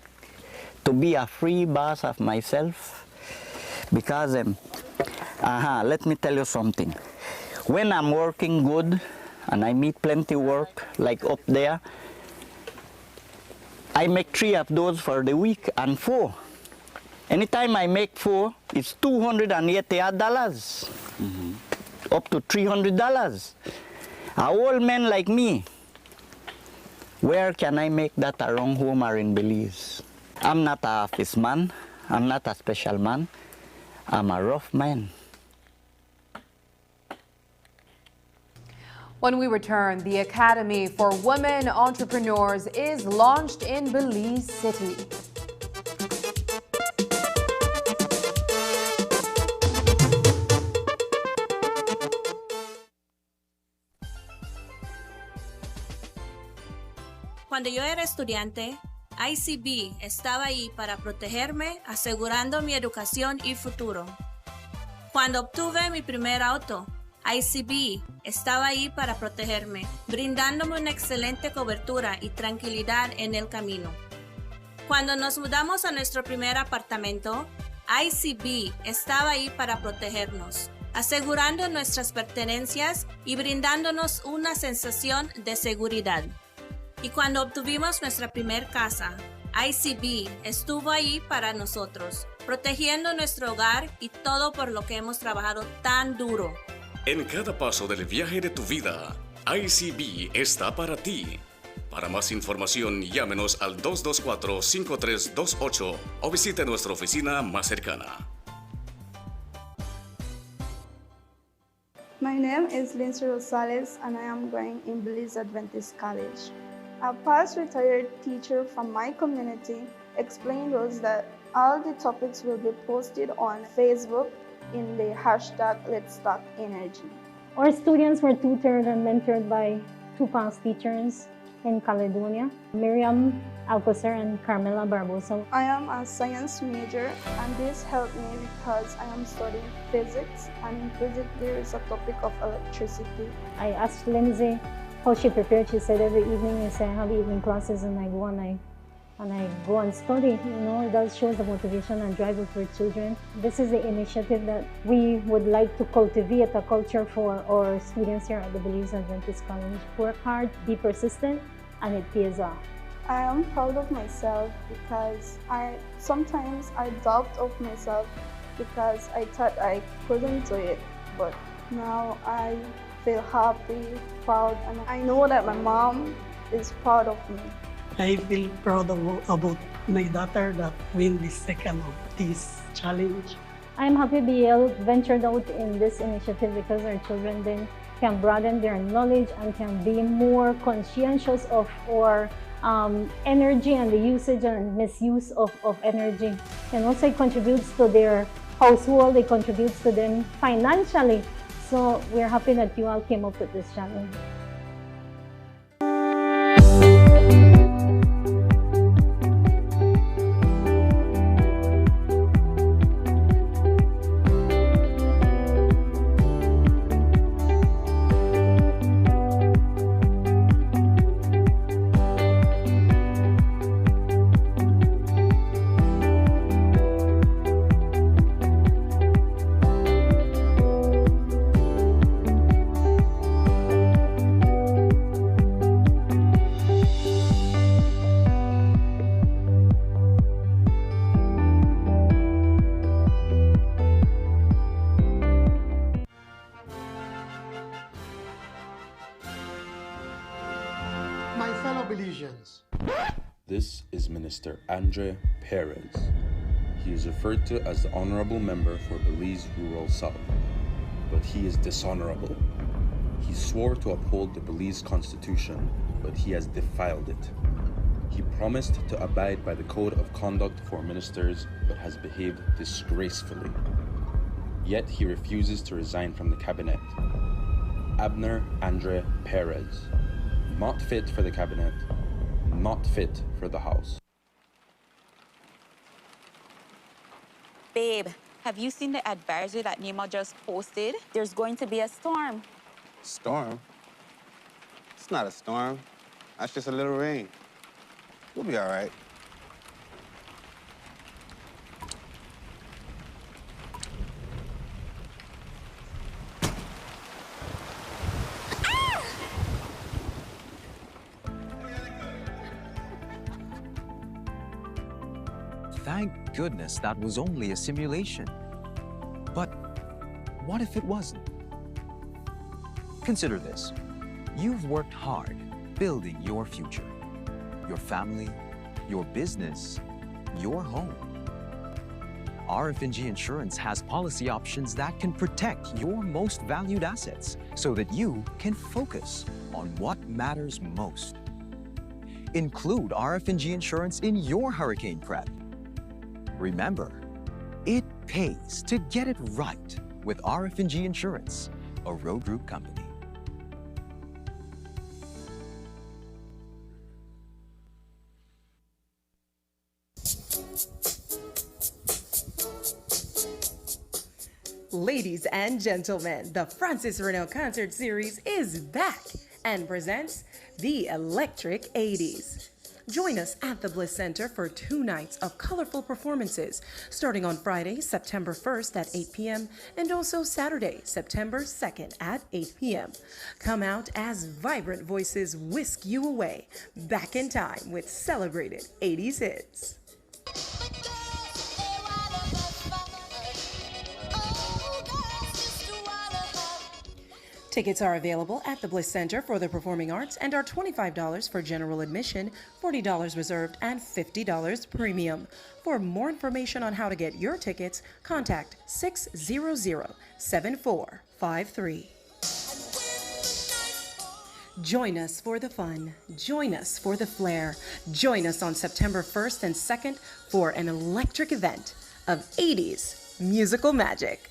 to be a free boss of myself. Because, let me tell you something. When I'm working good, and I meet plenty work, like up there, I make 3 of those for the week and 4. Anytime I make 4, it's $288. Up to $300. A old man like me, where can I make that around home or in Belize? I'm not an office man. I'm not a special man. I'm a rough man. When we return, the Academy for Women Entrepreneurs is launched in Belize City. Cuando yo era estudiante, ICB estaba ahí para protegerme, asegurando mi educación y futuro. Cuando obtuve mi primer auto, ICB estaba ahí para protegerme, brindándome una excelente cobertura y tranquilidad en el camino. Cuando nos mudamos a nuestro primer apartamento, ICB estaba ahí para protegernos, asegurando nuestras pertenencias y brindándonos una sensación de seguridad. Y cuando obtuvimos nuestra primer casa, ICB estuvo ahí para nosotros, protegiendo nuestro hogar y todo por lo que hemos trabajado tan duro. En cada paso del viaje de tu vida, ICB está para ti. Para más información, llámenos al 224-5328 o visite nuestra oficina más cercana. My name is Lindsay Rosales and I am going in Belize Adventist College. A past retired teacher from my community explained us that all the topics will be posted on Facebook in the hashtag Let's Talk Energy. Our students were tutored and mentored by two past teachers in Caledonia, Miriam Alcocer and Carmela Barbosa. I am a science major and this helped me because I am studying physics and in physics there is a topic of electricity. I asked Lindsay how she prepared. She said every evening, I have evening classes and I go and study. That shows the motivation and drive of our children. This is the initiative that we would like to cultivate a culture for our students here at the Belize Adventist College. Work hard, be persistent, and it pays off. I am proud of myself because sometimes I doubt of myself because I thought I couldn't do it, but now I feel happy, proud, and I know that my mom is proud of me. I feel proud about my daughter that win the second of this challenge. I'm happy BL ventured out in this initiative because our children then can broaden their knowledge and can be more conscientious of our energy and the usage and misuse of energy. And also it contributes to their household, it contributes to them financially. So we're happy that you all came up with this challenge. My fellow Belizeans. This is Minister Andre Perez. He is referred to as the Honorable Member for Belize Rural South, but he is dishonorable. He swore to uphold the Belize Constitution, but he has defiled it. He promised to abide by the Code of Conduct for Ministers, but has behaved disgracefully. Yet he refuses to resign from the cabinet. Abner Andre Perez. Not fit for the cabinet, not fit for the House. Babe, have you seen the advisory that NEMA just posted? There's going to be a storm. Storm? It's not a storm. That's just a little rain. We'll be all right. Thank goodness that was only a simulation. But what if it wasn't? Consider this. You've worked hard building your future, your family, your business, your home. RF&G Insurance has policy options that can protect your most valued assets so that you can focus on what matters most. Include RF&G Insurance in your hurricane prep. Remember, it pays to get it right with RF&G Insurance, a Road Group company. Ladies and gentlemen, the Francis Rennell Concert Series is back and presents the Electric 80s. Join us at the Bliss Center for 2 nights of colorful performances, starting on Friday, September 1st at 8 p.m. and also Saturday, September 2nd at 8 p.m. Come out as vibrant voices whisk you away, back in time with celebrated 80s hits. Tickets are available at the Bliss Center for the Performing Arts and are $25 for general admission, $40 reserved, and $50 premium. For more information on how to get your tickets, contact 600-7453. Join us for the fun. Join us for the flair. Join us on September 1st and 2nd for an electric event of 80s musical magic.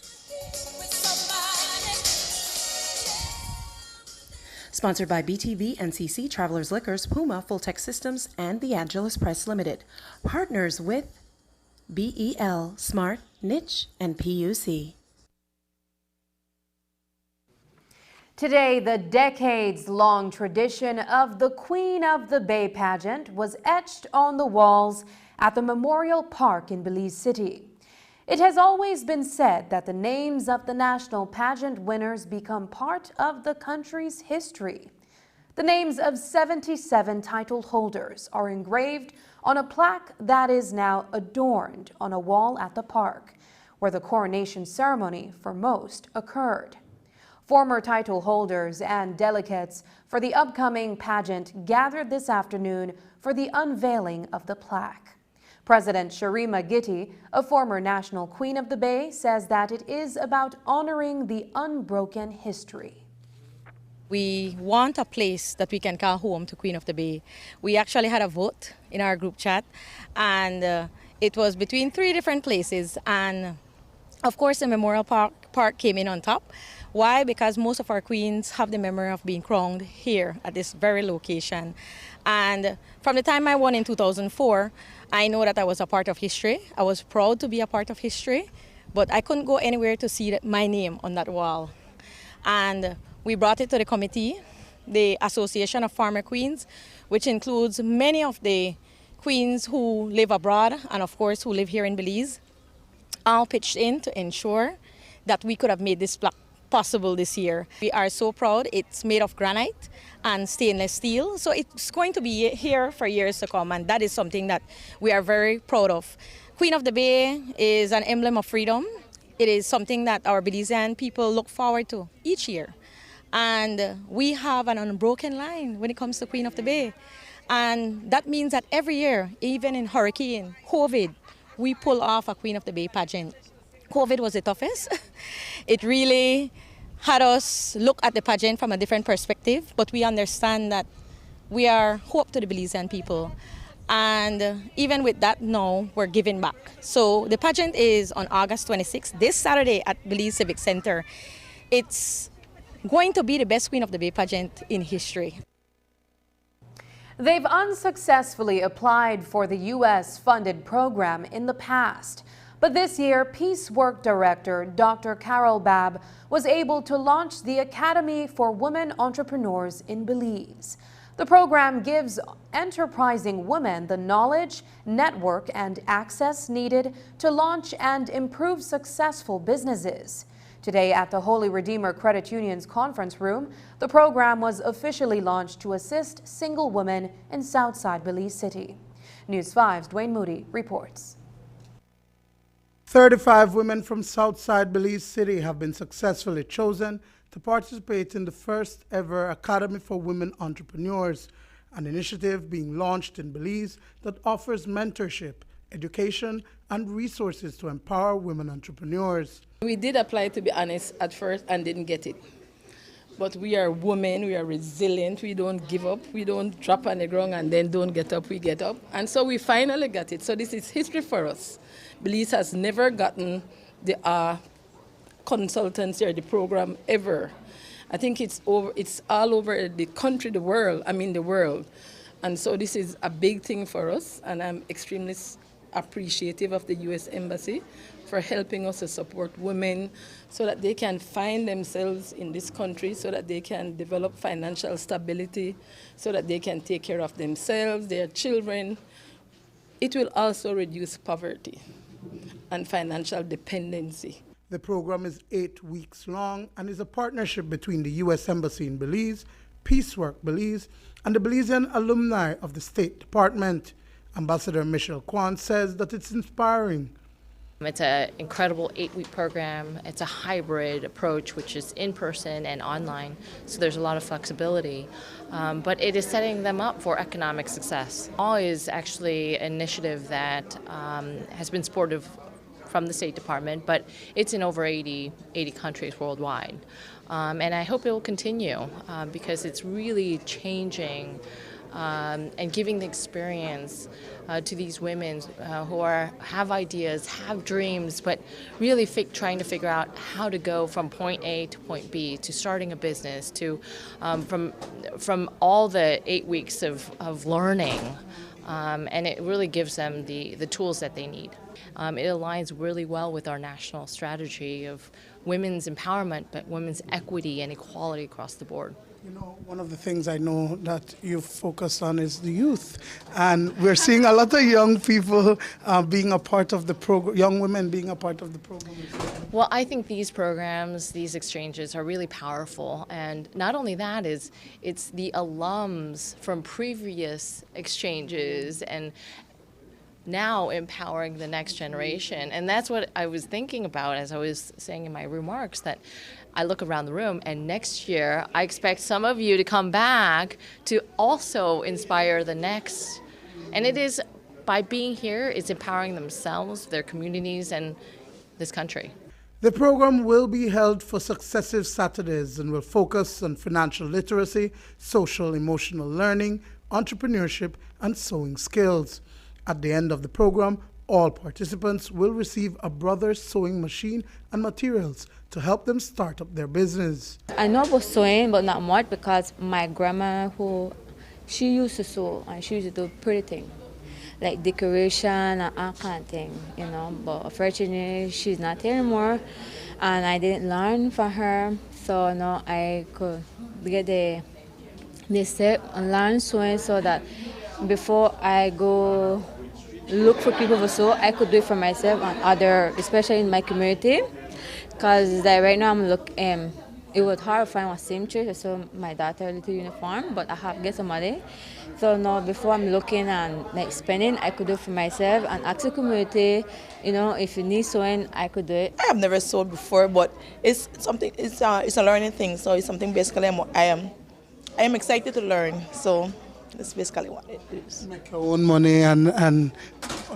Sponsored by BTV, NCC, Travelers Liquors, Puma, Fulltech Systems, and the Angelus Press Limited. Partners with BEL, Smart, Niche, and PUC. Today, the decades-long tradition of the Queen of the Bay pageant was etched on the walls at the Memorial Park in Belize City. It has always been said that the names of the national pageant winners become part of the country's history. The names of 77 title holders are engraved on a plaque that is now adorned on a wall at the park, where the coronation ceremony for most occurred. Former title holders and delegates for the upcoming pageant gathered this afternoon for the unveiling of the plaque. President Sharima Gitti, a former national Queen of the Bay, says that it is about honoring the unbroken history. We want a place that we can call home to Queen of the Bay. We actually had a vote in our group chat, and it was between 3 different places, and of course the Memorial Park came in on top. Why? Because most of our queens have the memory of being crowned here at this very location. And from the time I won in 2004, I know that I was a part of history. I was proud to be a part of history, but I couldn't go anywhere to see my name on that wall. And we brought it to the committee, the Association of Former Queens, which includes many of the queens who live abroad and of course who live here in Belize, all pitched in to ensure that we could have made this plaque possible this year. We are so proud. It's made of granite and stainless steel, so it's going to be here for years to come, and that is something that we are very proud of. Queen of the Bay is an emblem of freedom. It is something that our Belizean people look forward to each year, and we have an unbroken line when it comes to Queen of the Bay, and that means that every year, even in hurricane, COVID, we pull off a Queen of the Bay pageant. COVID was the toughest. It really had us look at the pageant from a different perspective, but we understand that we are hope to the Belizean people. And even with that now, we're giving back. So the pageant is on August 26th, this Saturday at Belize Civic Center. It's going to be the best Queen of the Bay pageant in history. They've unsuccessfully applied for the U.S.-funded program in the past. But this year, Peace Work Director Dr. Carol Babb was able to launch the Academy for Women Entrepreneurs in Belize. The program gives enterprising women the knowledge, network, and access needed to launch and improve successful businesses. Today at the Holy Redeemer Credit Union's conference room, the program was officially launched to assist single women in Southside Belize City. News 5's Dwayne Moody reports. 35 women from Southside Belize City have been successfully chosen to participate in the first ever Academy for Women Entrepreneurs, an initiative being launched in Belize that offers mentorship, education, and resources to empower women entrepreneurs. We did apply, to be honest, at first and didn't get it. But we are women, we are resilient, we don't give up, we don't drop on the ground and then don't get up, we get up. And so we finally got it. So this is history for us. Belize has never gotten the consultancy or the program ever. I think it's all over the country, the world. And so this is a big thing for us, and I'm extremely appreciative of the U.S. Embassy for helping us to support women so that they can find themselves in this country, so that they can develop financial stability, so that they can take care of themselves, their children. It will also reduce poverty and financial dependency. The program is 8 weeks long and is a partnership between the U.S. Embassy in Belize, Peacework Belize, and the Belizean alumni of the State Department. Ambassador Michelle Kwan says that it's inspiring. It's an incredible 8-week program. It's a hybrid approach, which is in person and online, so there's a lot of flexibility. But it is setting them up for economic success. All is actually an initiative that has been supported from the State Department, but it's in over 80 countries worldwide. And I hope it will continue because it's really changing and giving the experience to these women who have ideas, have dreams, but really trying to figure out how to go from point A to point B, to starting a business, to from all the 8 weeks of learning. And it really gives them the tools that they need. It aligns really well with our national strategy of women's empowerment, but women's equity and equality across the board. You know, one of the things I know that you focus on is the youth, and we're seeing a lot of young people being a part of the program, young women being a part of the program. Well, I think these programs, these exchanges are really powerful, and not only that it's the alums from previous exchanges and now empowering the next generation. And that's what I was thinking about as I was saying in my remarks, that I look around the room and next year I expect some of you to come back to also inspire the next. And it is, by being here, it's empowering themselves, their communities, and this country. The program will be held for successive Saturdays and will focus on financial literacy, social emotional learning, entrepreneurship, and sewing skills. At the end of the program, all participants will receive a Brothers sewing machine and materials to help them start up their business. I know about sewing, but not much, because my grandma, she used to sew and she used to do pretty things, like decoration and all kind of thing, you know. But unfortunately, she's not here anymore, and I didn't learn from her. So now I could get the step and learn sewing, so that before I go look for people to sew, I could do it for myself and other, especially in my community. Because right now it was hard to find a seamstress to sew my daughter's little uniform, but I have to get somebody. So now before I'm looking and like spending, I could do it for myself and ask the community, you know, if you need sewing, I could do it. I have never sewed before, but it's something. It's a learning thing. So it's something basically I am excited to learn. So that's basically what it is. Make your own money and on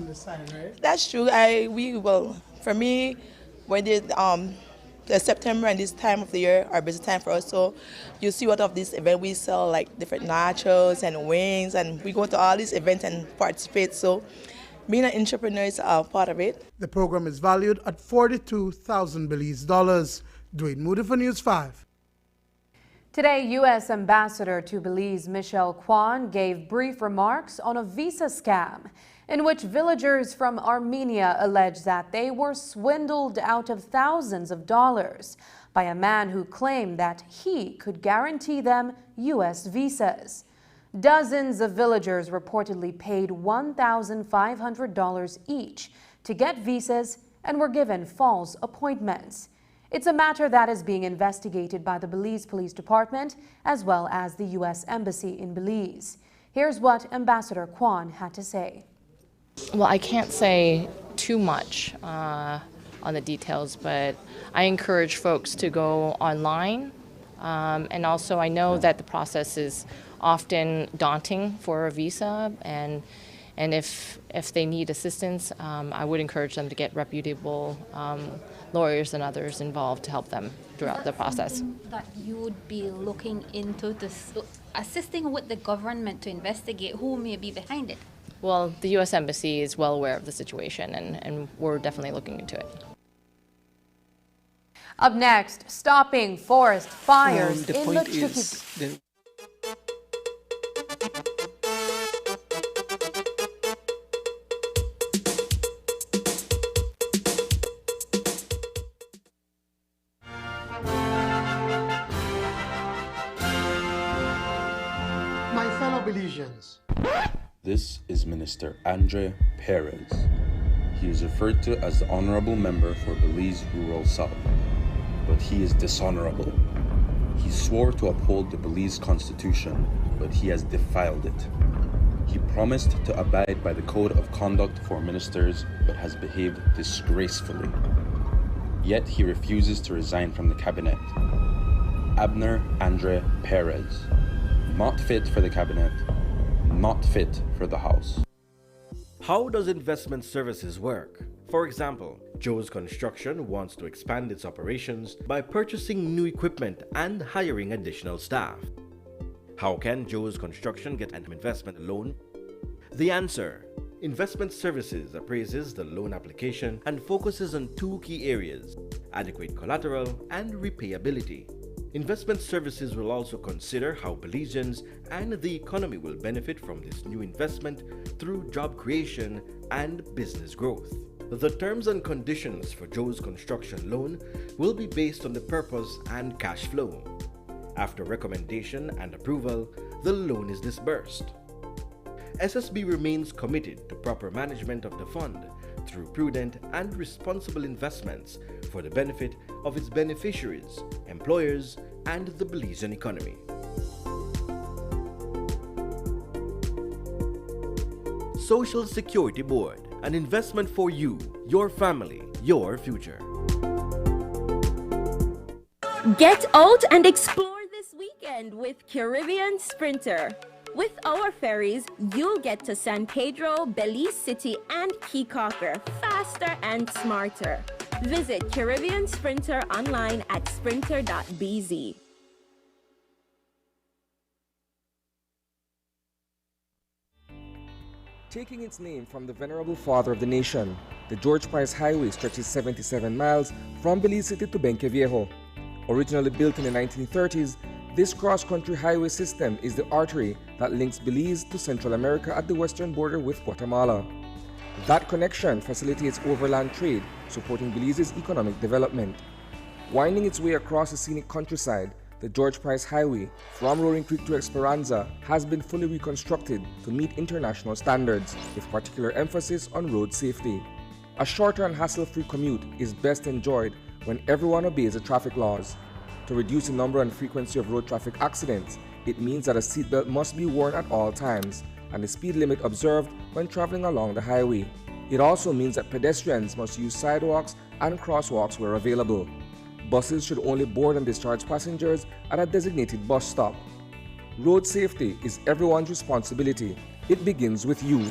the side, right? That's true. For me, when the September and this time of the year are busy time for us. So you see what of this event we sell, like different nachos and wings, and we go to all these events and participate. So being an entrepreneur is a part of it. The program is valued at $42,000 Belize dollars. Dwayne Moody for News 5. Today, U.S. Ambassador to Belize Michelle Kwan gave brief remarks on a visa scam in which villagers from Armenia alleged that they were swindled out of thousands of dollars by a man who claimed that he could guarantee them U.S. visas. Dozens of villagers reportedly paid $1,500 each to get visas and were given false appointments. It's a matter that is being investigated by the Belize Police Department as well as the U.S. Embassy in Belize. Here's what Ambassador Kwan had to say. Well, I can't say too much on the details, but I encourage folks to go online. And also I know that the process is often daunting for a visa, and if they need assistance, I would encourage them to get reputable lawyers and others involved to help them throughout the process. That you would be looking into assisting with the government to investigate who may be behind it? Well, the U.S. Embassy is well aware of the situation, and we're definitely looking into it. Up next, stopping forest fires in the Chukchi. My fellow Belizeans, This is Minister Andre Perez. He is referred to as the Honorable Member for Belize Rural South, but he is dishonorable. He swore to uphold the Belize Constitution, but he has defiled it. He promised to abide by the code of conduct for ministers but has behaved disgracefully. Yet he refuses to resign from the cabinet. Abner Andre Perez, not fit for the cabinet, not fit for the House. How does investment services work? For example, Joe's Construction wants to expand its operations by purchasing new equipment and hiring additional staff. How can Joe's Construction get an investment loan? The answer: Investment Services appraises the loan application and focuses on two key areas: adequate collateral and repayability. Investment Services will also consider how Belizeans and the economy will benefit from this new investment through job creation and business growth. The terms and conditions for Joe's Construction loan will be based on the purpose and cash flow. After recommendation and approval, the loan is disbursed. SSB remains committed to proper management of the fund through prudent and responsible investments for the benefit of its beneficiaries, employers, and the Belizean economy. Social Security Board, an investment for you, your family, your future. Get out and explore this weekend with Caribbean Sprinter. With our ferries, you'll get to San Pedro, Belize City, and Key Cocker faster and smarter. Visit Caribbean Sprinter online at sprinter.bz. Taking its name from the venerable father of the nation, the George Price Highway stretches 77 miles from Belize City to Benque Viejo. Originally built in the 1930s, this cross-country highway system is the artery that links Belize to Central America at the western border with Guatemala. That connection facilitates overland trade, supporting Belize's economic development. Winding its way across the scenic countryside, the George Price Highway from Roaring Creek to Esperanza has been fully reconstructed to meet international standards, with particular emphasis on road safety. A shorter and hassle-free commute is best enjoyed when everyone obeys the traffic laws. To reduce the number and frequency of road traffic accidents, it means that a seatbelt must be worn at all times and the speed limit observed when traveling along the highway. It also means that pedestrians must use sidewalks and crosswalks where available. Buses should only board and discharge passengers at a designated bus stop. Road safety is everyone's responsibility. It begins with you.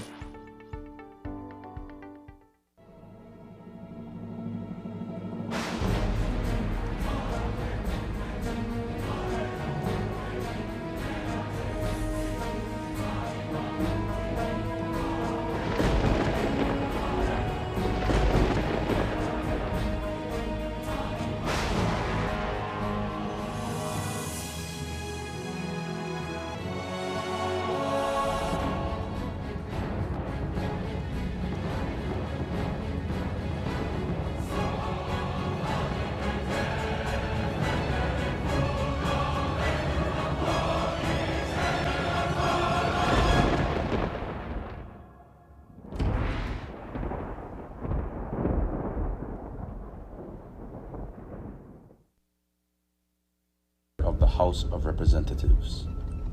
Of the House of Representatives.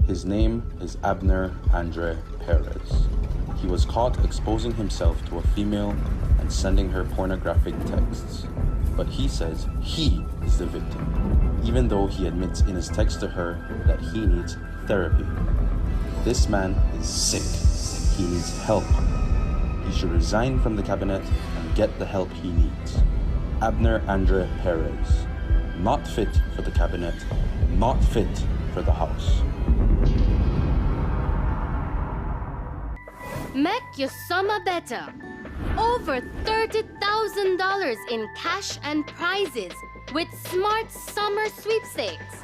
His name is Abner Andre Perez. He was caught exposing himself to a female and sending her pornographic texts. But he says he is the victim, even though he admits in his text to her that he needs therapy. This man is sick. He needs help. He should resign from the cabinet and get the help he needs. Abner Andre Perez. Not fit for the cabinet, not fit for the House. Make your summer better. Over $30,000 in cash and prizes with Smart Summer Sweepstakes.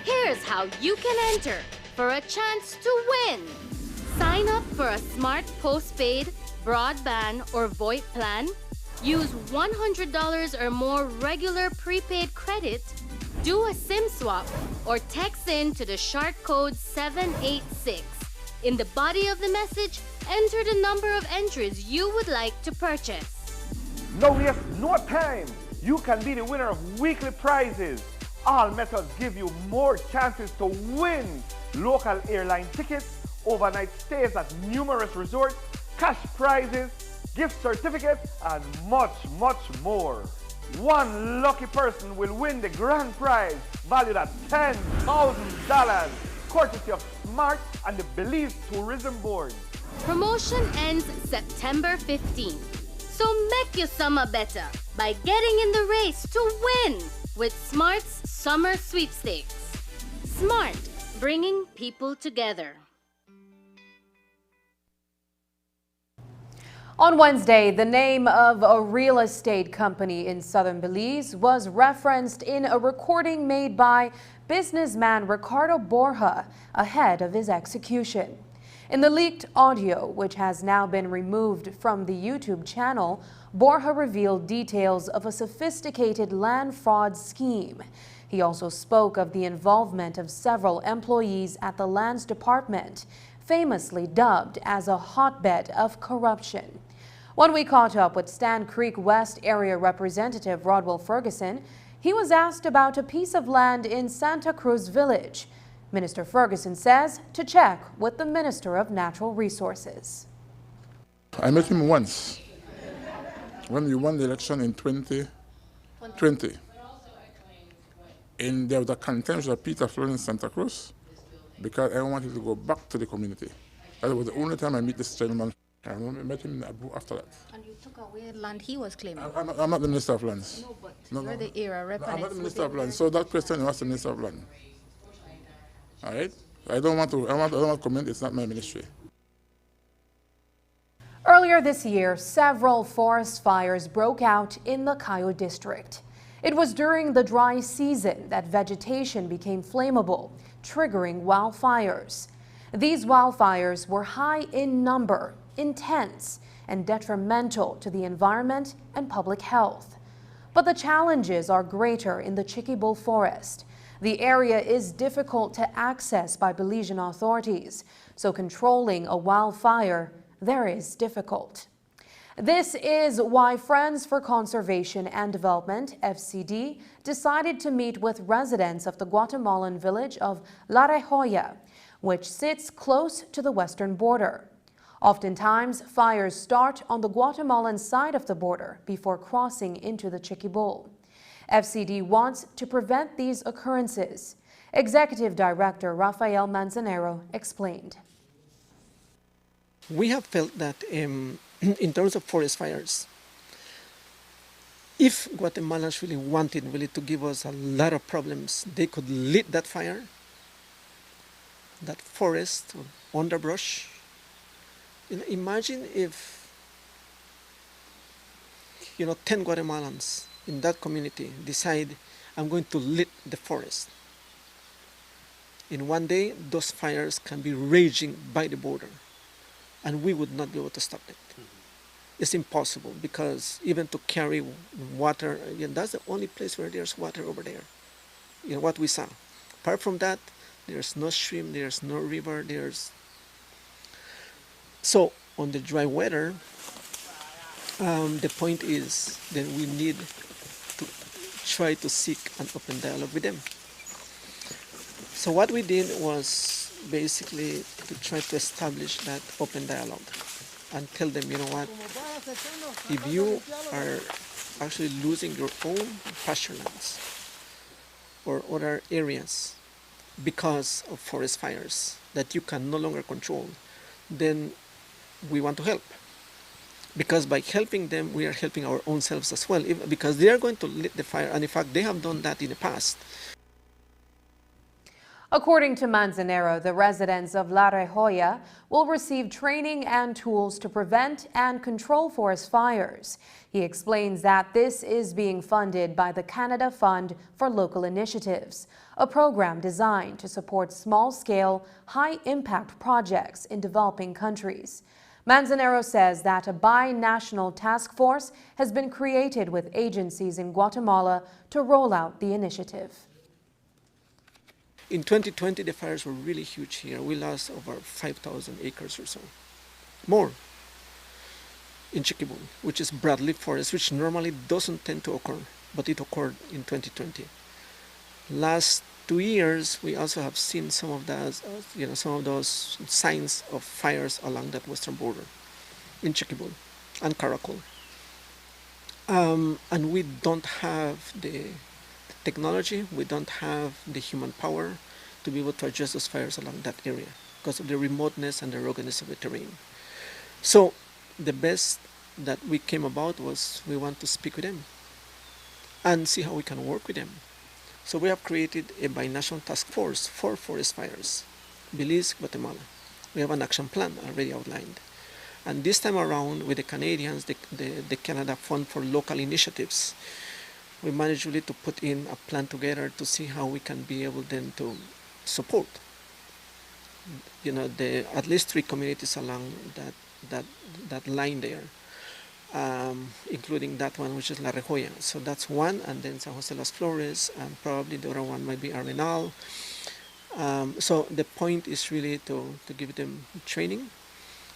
Here's how you can enter for a chance to win. Sign up for a smart postpaid, broadband, or VoIP plan. Use $100 or more regular prepaid credit, do a SIM swap, or text in to the shark code 786. In the body of the message, enter the number of entries you would like to purchase. No waste no time. You can be the winner of weekly prizes. All methods give you more chances to win local airline tickets, overnight stays at numerous resorts, cash prizes, gift certificates, and much, much more. One lucky person will win the grand prize valued at $10,000, courtesy of SMART and the Belize Tourism Board. Promotion ends September 15th. So make your summer better by getting in the race to win with Smart's Summer Sweepstakes. Smart, bringing people together. On Wednesday, the name of a real estate company in southern Belize was referenced in a recording made by businessman Ricardo Borja ahead of his execution. In the leaked audio, which has now been removed from the YouTube channel, Borja revealed details of a sophisticated land fraud scheme. He also spoke of the involvement of several employees at the Lands Department, famously dubbed as a hotbed of corruption. When we caught up with Stan Creek West Area Representative Rodwell Ferguson, he was asked about a piece of land in Santa Cruz Village. Minister Ferguson says to check with the Minister of Natural Resources. I met him once when we won the election in 2020. And there was a contention of Peter Flores in Santa Cruz because I wanted to go back to the community. That was the only time I met this gentleman. I met him in Abu after that. And you took away land he was claiming? I'm not the Minister of Lands. No, but you're the era representative. I'm not the Minister of Lands. So that question was the Minister of Land. All right? I don't want to comment. It's not my ministry. Earlier this year, several forest fires broke out in the Cayo district. It was during the dry season that vegetation became flammable, triggering wildfires. These wildfires were high in number, intense, and detrimental to the environment and public health. But the challenges are greater in the Chiquibul forest. The area is difficult to access by Belizean authorities, so controlling a wildfire there is difficult. This is why Friends for Conservation and Development, FCD, decided to meet with residents of the Guatemalan village of La Rejoya, which sits close to the western border. Oftentimes, fires start on the Guatemalan side of the border before crossing into the Chiquibul. FCD wants to prevent these occurrences. Executive Director Rafael Manzanero explained. We have felt that in terms of forest fires, if Guatemalans really wanted to give us a lot of problems, they could lit that fire, that forest, underbrush. Imagine if 10 Guatemalans in that community decide, I'm going to lit the forest. In one day, those fires can be raging by the border, and we would not be able to stop it. It's impossible, because even to carry water, that's the only place where there's water over there, what we saw. Apart from that, there's no stream, there's no river, So on the dry weather, the point is that we need to try to seek an open dialogue with them. So what we did was basically to try to establish that open dialogue and tell them, you know what, if you are actually losing your own pasture lands or other areas because of forest fires that you can no longer control, then we want to help. Because by helping them, we are helping our own selves as well, because they are going to lit the fire, and in fact, they have done that in the past. According to Manzanero, the residents of La Rejoya will receive training and tools to prevent and control forest fires. He explains that this is being funded by the Canada Fund for Local Initiatives, a program designed to support small-scale, high-impact projects in developing countries. Manzanero says that a bi-national task force has been created with agencies in Guatemala to roll out the initiative. In 2020, the fires were really huge here. We lost over 5,000 acres or so. More in Chiquibul, which is broadleaf forest, which normally doesn't tend to occur, but it occurred in 2020. Last 2 years, we also have seen some of those, some of those signs of fires along that western border in Chikibul and Karakol. And we don't have the technology, we don't have the human power to be able to address those fires along that area because of the remoteness and the ruggedness of the terrain. So the best that we came about was we want to speak with them and see how we can work with them. So we have created a binational task force for forest fires, Belize, Guatemala. We have an action plan already outlined. And this time around with the Canadians, the Canada Fund for Local Initiatives, we managed really to put in a plan together to see how we can be able then to support, at least 3 communities along that line there, including that one which is La Rejoya. So that's one, and then San Jose Las Flores, and probably the other one might be Arenal. So the point is really to give them training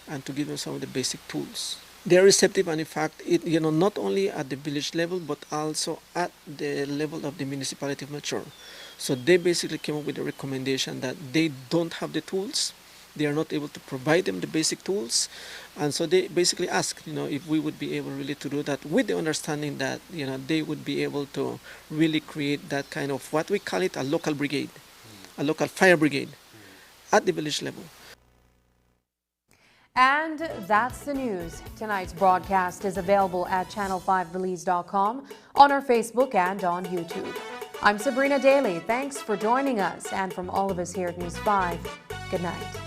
and to give them some of the basic tools. They're receptive, and in fact, not only at the village level, but also at the level of the municipality of Melchor. So they basically came up with a recommendation that they don't have the tools, they are not able to provide them the basic tools, and so they basically asked, if we would be able really to do that with the understanding that, they would be able to really create that kind of what we call it a local brigade, a local fire brigade at the village level. And that's the news. Tonight's broadcast is available at channel5belize.com, on our Facebook and on YouTube. I'm Sabrina Daly. Thanks for joining us, and from all of us here at News 5, good night.